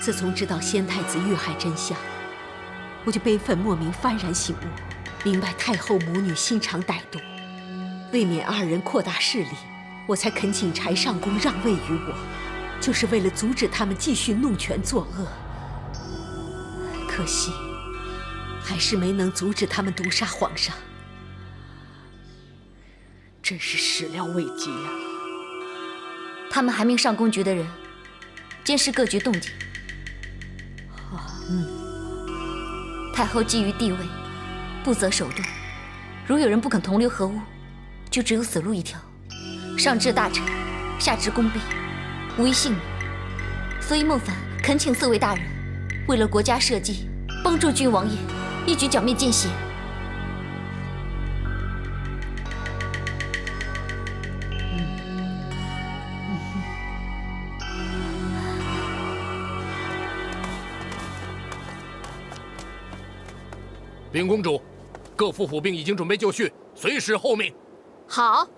自从知道先太子遇害真相，我就悲愤莫名，幡然醒悟，明白太后母女心肠歹毒。为免2人扩大势力，我才恳请柴上宫让位于我，就是为了阻止他们继续弄权作恶。可惜，还是没能阻止他们毒杀皇上，真是始料未及呀！他们还命上宫局的人监视各局动静。太后基于地位，不择手段。如有人不肯同流合污，就只有死路一条。上至大臣，下至宫婢，无一幸免。所以孟凡恳请4位大人，为了国家社稷，帮助郡王爷一举剿灭奸邪。禀公主，各府府兵已经准备就绪，随时候命。好，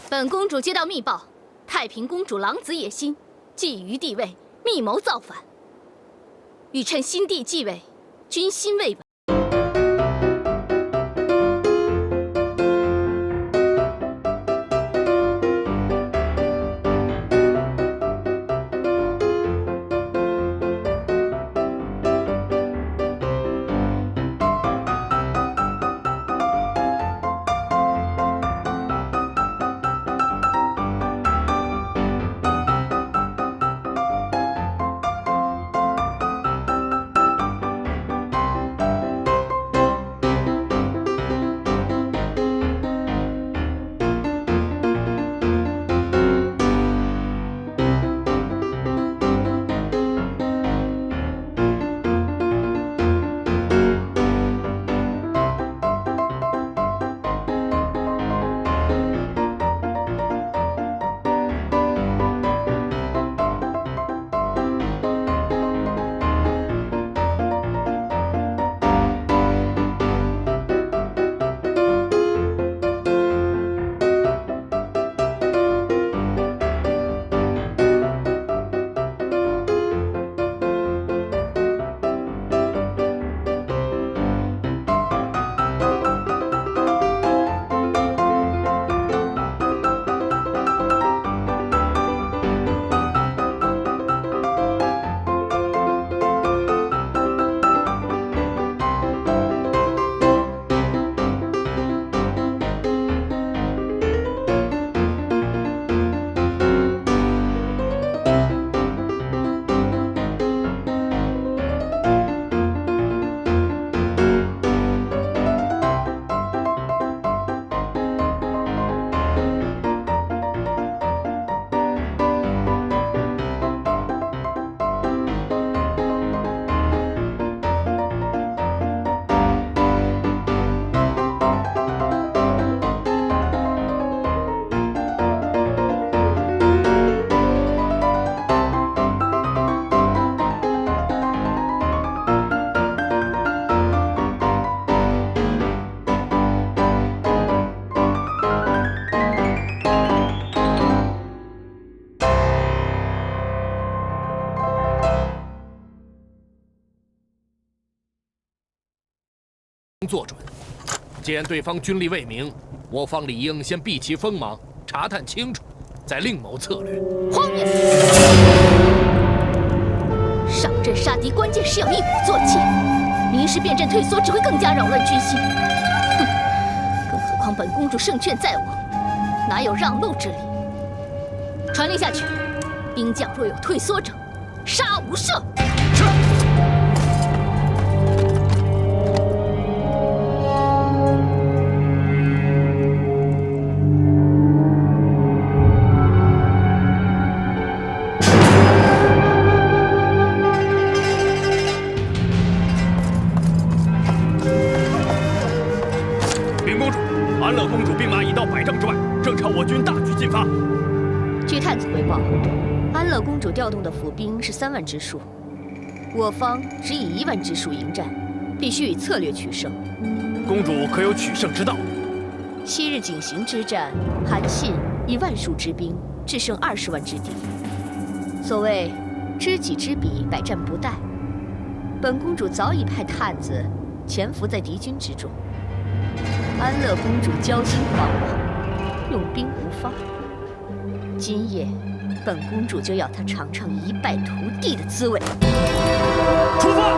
本公主接到密报，太平公主狼子野心，觊觎帝位，密谋造反。欲趁新帝继位，军心未稳。做准。既然对方军力未明，我方理应先避其锋芒，查探清楚，再另谋策略。荒谬！上阵杀敌，关键是要一鼓作气，临时变阵退缩，只会更加扰乱军心。哼！更何况本公主胜券在握，哪有让路之理？传令下去，兵将若有退缩者，杀无赦。是。禀公主，安乐公主兵马已到100丈之外，正朝我军大举进发。据太子回报，安乐公主调动的府兵是3万之数，我方只以1万之数迎战，必须以策略取胜。公主可有取胜之道？昔日景行之战，韩信以万数之兵制胜20万之敌。所谓知己知彼，百战不殆。本公主早已派探子潜伏在敌军之中。安乐公主骄心狂妄，用兵无方。今夜，本公主就要她尝尝一败涂地的滋味。出发！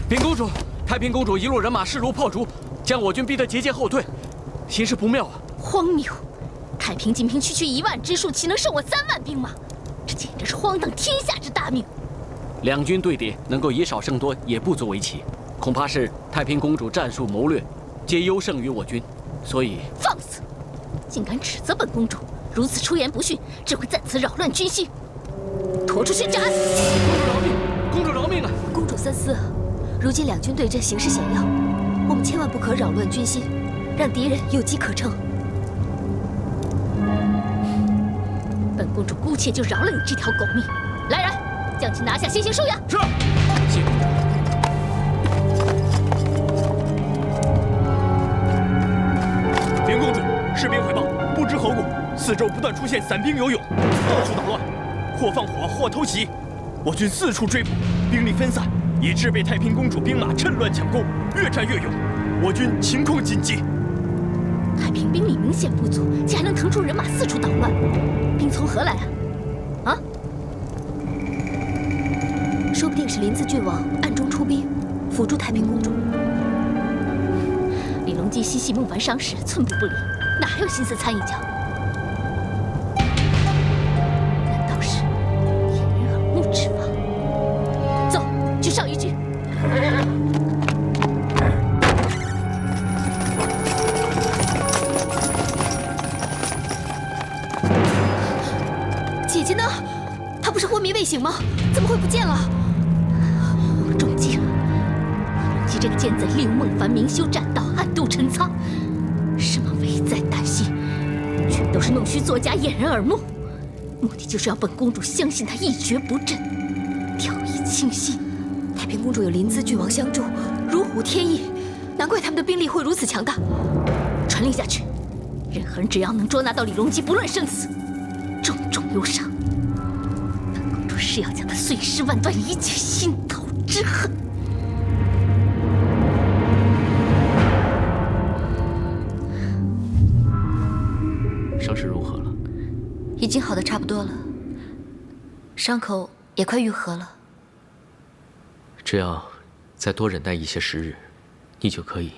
禀公主，太平公主一路人马势如破竹，将我军逼得节节后退，形势不妙啊！荒谬！太平精兵区区1万之数，岂能胜我3万兵马？这简直是荒荡天下之大谬！两军对敌，能够以少胜多，也不足为奇。恐怕是太平公主战术谋略皆优胜于我军，所以放肆！竟敢指责本公主，如此出言不逊，只会再次扰乱军心。拖出去斩！公主饶命啊！公主三思，如今两军对阵，形势险要，我们千万不可扰乱军心，让敌人有机可乘。本公主姑且就饶了你这条狗命。来人，将其拿下，先行收押。是。谢公主。禀公主，士兵回报，不知何故，四周不断出现散兵游勇，到处捣乱，或放火，或偷袭，我军四处追捕，兵力分散，以致被太平公主兵马趁乱抢攻，越战越勇，我军情况紧急。太平兵力明显不足，竟还能腾出人马四处捣乱，兵从何来啊？啊？说不定是临淄郡王暗中出兵，辅助太平公主。李隆基嬉戏孟凡伤势，寸步不离，哪还有心思参一脚？难道是掩人耳目之法？走，去上一局。姐姐呢？她不是昏迷未醒吗？怎么会不见了？我中计了！李隆基这个奸贼利用孟凡明修栈道，暗度陈仓，什么危在旦夕，全都是弄虚作假，掩人耳目，目的就是要本公主相信他一蹶不振，掉以轻心。太平公主有临淄郡王相助，如虎添翼，难怪他们的兵力会如此强大。传令下去，任何人只要能捉拿到李隆基，不论生死，重重有赏。本公主是要将他碎尸万段，以解心头之恨。伤势如何了？已经好的差不多了，伤口也快愈合了。只要再多忍耐一些时日，你就可以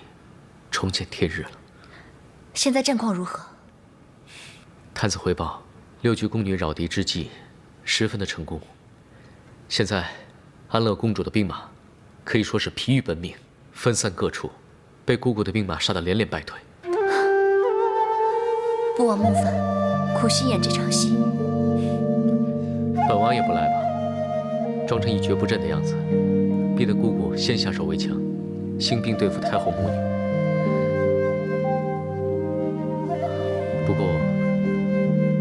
重见天日了。现在战况如何？探子回报，6具宫女扰敌之计十分的成功。现在，安乐公主的兵马可以说是疲于奔命，分散各处，被姑姑的兵马杀得连连败退。不枉孟凡苦心演这场戏。本王也不赖吧，装成一蹶不振的样子，逼得姑姑先下手为强，兴兵对付太后母女。不过，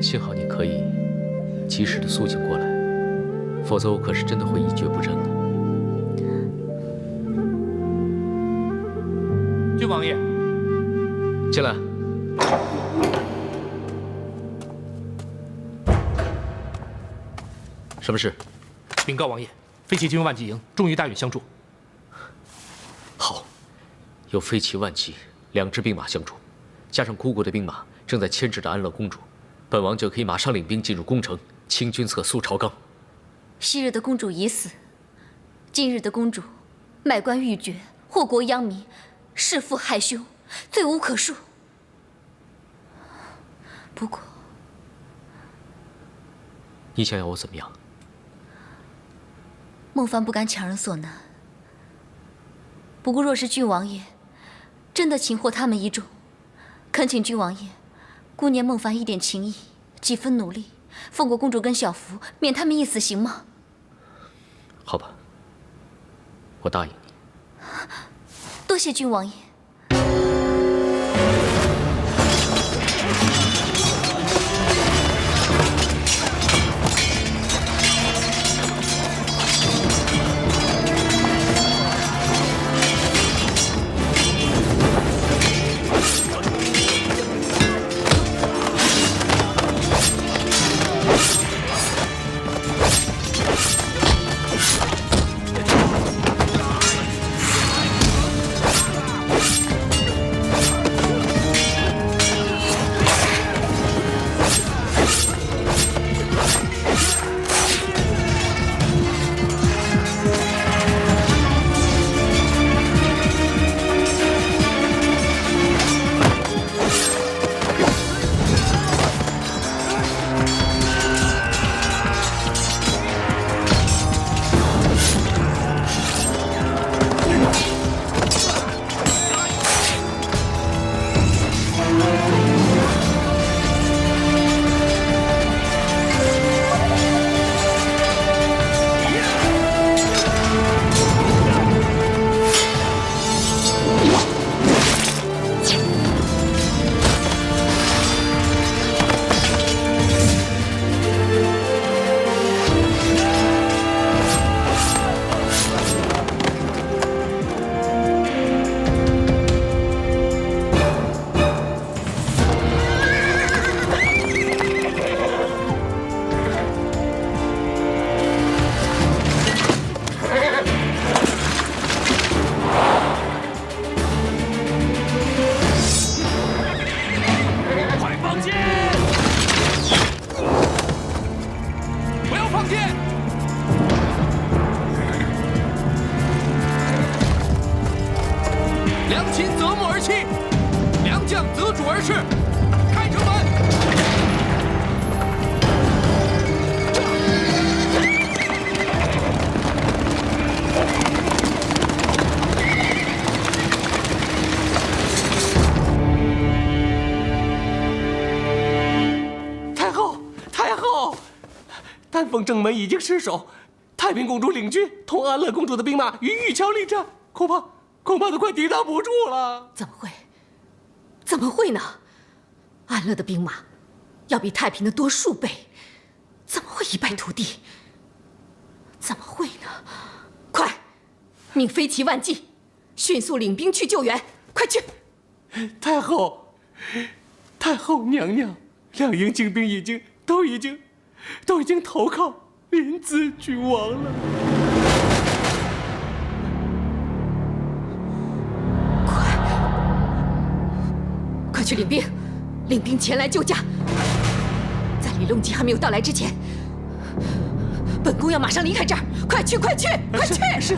幸好你可以及时的苏醒过来，否则我可是真的会一蹶不振了。郡王爷，进来。什么事？禀告王爷，飞骑军万骑营终于大运相助。好，有飞骑万骑2支兵马相助，加上姑姑的兵马正在牵制着安乐公主，本王就可以马上领兵进入宫城，清君侧苏朝纲。昔日的公主已死，今日的公主卖官鬻爵，祸国殃民，弑父害兄，罪无可恕。不过，你想要我怎么样？孟凡不敢强人所难。不过，若是郡王爷真的擒获他们一众，恳请郡王爷顾念孟凡一点情谊，几分努力，放过公主跟小福，免他们一死，行吗？好吧，我答应你。多谢郡王爷。丹凤正门已经失守，太平公主领军同安乐公主的兵马与玉桥力战，恐怕都快抵挡不住了。怎么会？怎么会呢？安乐的兵马要比太平的多数倍，怎么会一败涂地？怎么会呢？快，命飞骑万骑，迅速领兵去救援！快去！太后，太后娘娘，两营精兵都已经投靠临淄郡王了。快去领兵，领兵前来救驾。在李隆基还没有到来之前，本宫要马上离开这儿。快去，快去，快去！是。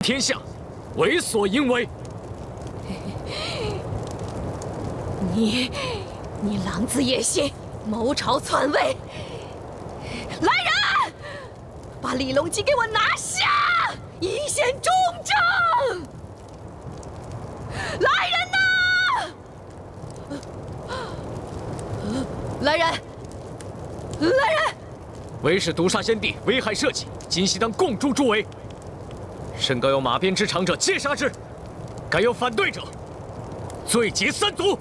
天下，为所应为。你狼子野心，谋朝篡位！来人，把李隆基给我拿下，一线重症！来人呐！来人！来人！为是毒杀先帝，危害社稷，今夕当共诛诸为。甚高有马鞭之长者，皆杀之；敢有反对者，罪结三族。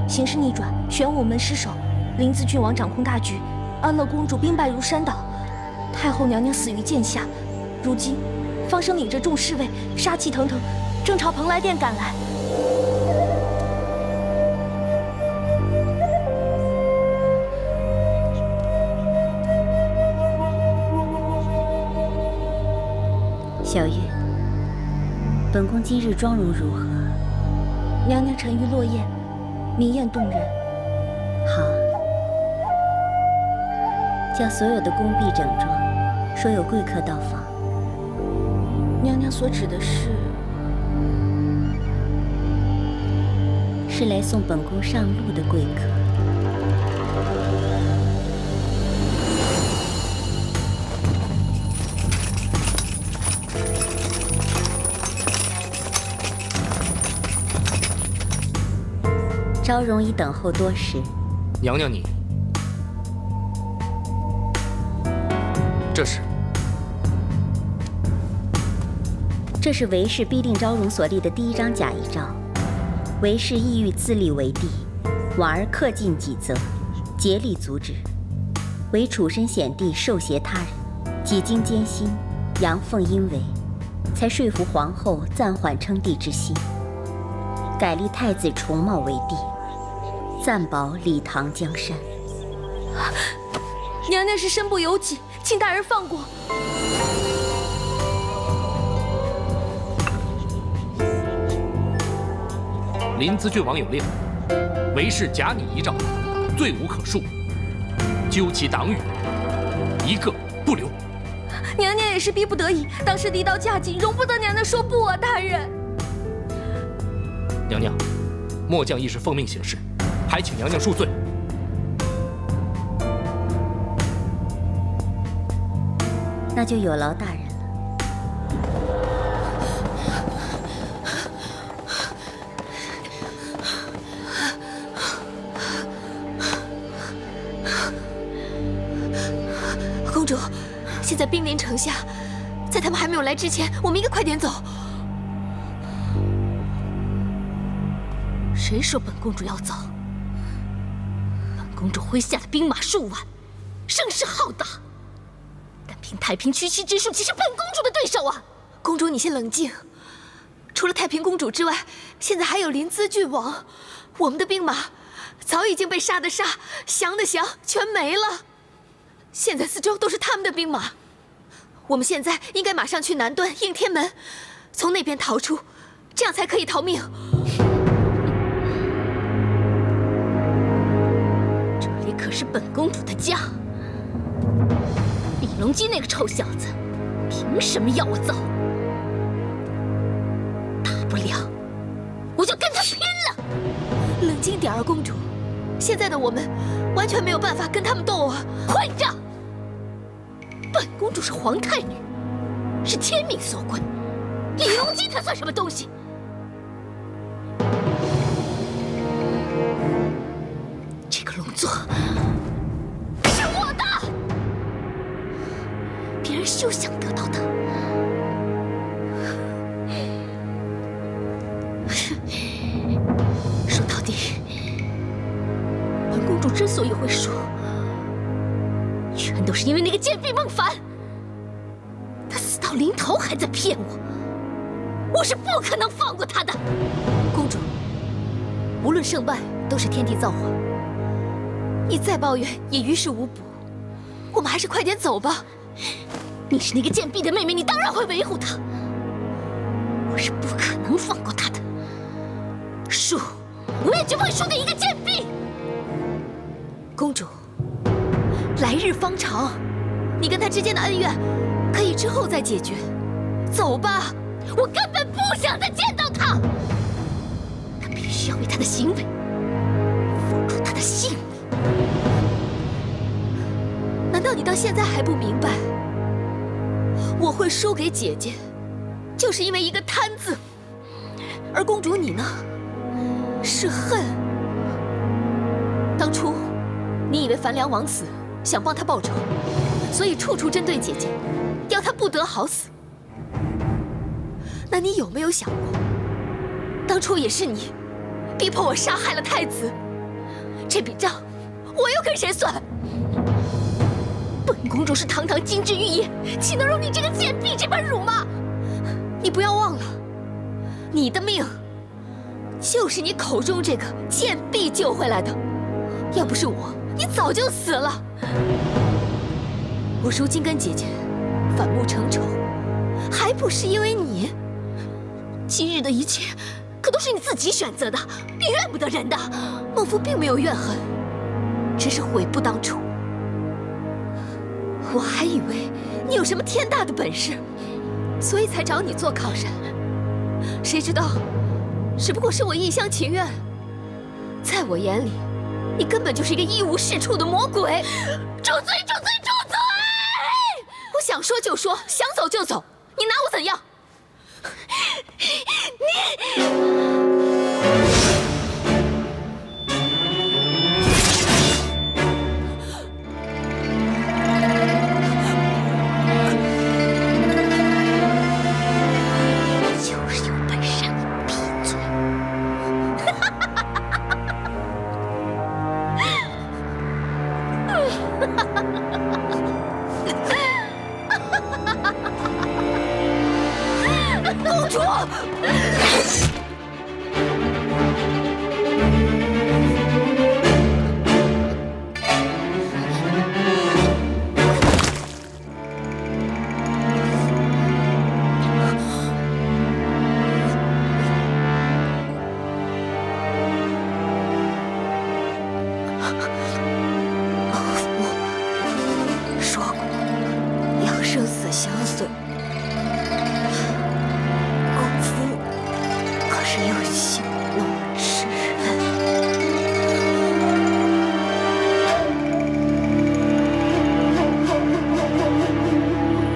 形势逆转，玄武门失守，临淄郡王掌控大局，安乐公主兵败如山倒，太后娘娘死于剑下。如今，方生领着众侍卫，杀气腾腾，正朝蓬莱殿赶来。小月，本宫今日妆容如何？娘娘沉鱼落雁，明艳动人。好，叫所有的宫婢整装，说有贵客到访。娘娘所指的是来送本宫上路的贵客。昭容已等候多时。娘娘你，这是韦氏逼定昭容所立的第一张假遗诏。韦氏意欲自立为帝，婉儿恪尽己责，竭力阻止，唯楚身显帝授胁他人，几经艰辛，阳奉阴违，才说服皇后暂缓称帝之心，改立太子重茂为帝，暂保李唐江山。娘娘是身不由己，请大人放过。临淄郡王有令，韦氏假拟遗诏，罪无可恕，究其党羽，一个不留。娘娘也是逼不得已，当时离道嫁紧，容不得娘娘说不啊，大人。娘娘，末将亦是奉命行事，还请娘娘恕罪。那就有劳大人了。公主，现在兵临城下，在他们还没有来之前，我们应该快点走。谁说本公主要走？本公主麾下的兵马数万，声势浩大。单凭太平区区之数，岂是本公主的对手啊！公主，你先冷静。除了太平公主之外，现在还有临淄郡王，我们的兵马早已经被杀的杀，降的降，全没了。现在四周都是他们的兵马，我们现在应该马上去南端应天门，从那边逃出，这样才可以逃命。这里可是本公主的家。李隆基那个臭小子，凭什么要我走？大不了我就跟他拼了！冷静点儿，公主。现在的我们完全没有办法跟他们斗啊！混账！本公主是皇太女，是天命所归。李隆基他算什么东西？这个龙座是我的，别人休想得到它。说到底，本公主之所以会输，全都是因为那个贱婢孟凡。她死到临头还在骗我，我是不可能放过她的。公主，无论胜败都是天地造化，你再抱怨也于事无补。我们还是快点走吧。你是那个贱婢的妹妹，你当然会维护她。我是不可能放过她的。输，我也绝不会输给一个贱婢。公主，来日方长，你跟他之间的恩怨可以之后再解决。走吧。我根本不想再见到他。他必须要为他的行为付出他的性命。难道你到现在还不明白？我会输给姐姐，就是因为一个贪字。而公主你呢，是恨。当初你以为樊良枉死，想帮他报仇，所以处处针对姐姐，要她不得好死。那你有没有想过，当初也是你逼迫我杀害了太子，这笔账我又跟谁算？本公主是堂堂金枝玉叶，岂能容你这个贱婢这般辱骂？你不要忘了，你的命就是你口中这个贱婢救回来的。要不是我，你早就死了。我如今跟姐姐反目成仇，还不是因为你？今日的一切可都是你自己选择的，你怨不得人的。孟夫并没有怨恨，只是悔不当初。我还以为你有什么天大的本事，所以才找你做靠山。谁知道，只不过是我一厢情愿。在我眼里，你根本就是一个一无是处的魔鬼！住嘴！住嘴！住嘴！我想说就说，想走就走，你拿我怎样？就是有本事让你闭嘴！说过要生死相随，功夫可是有限。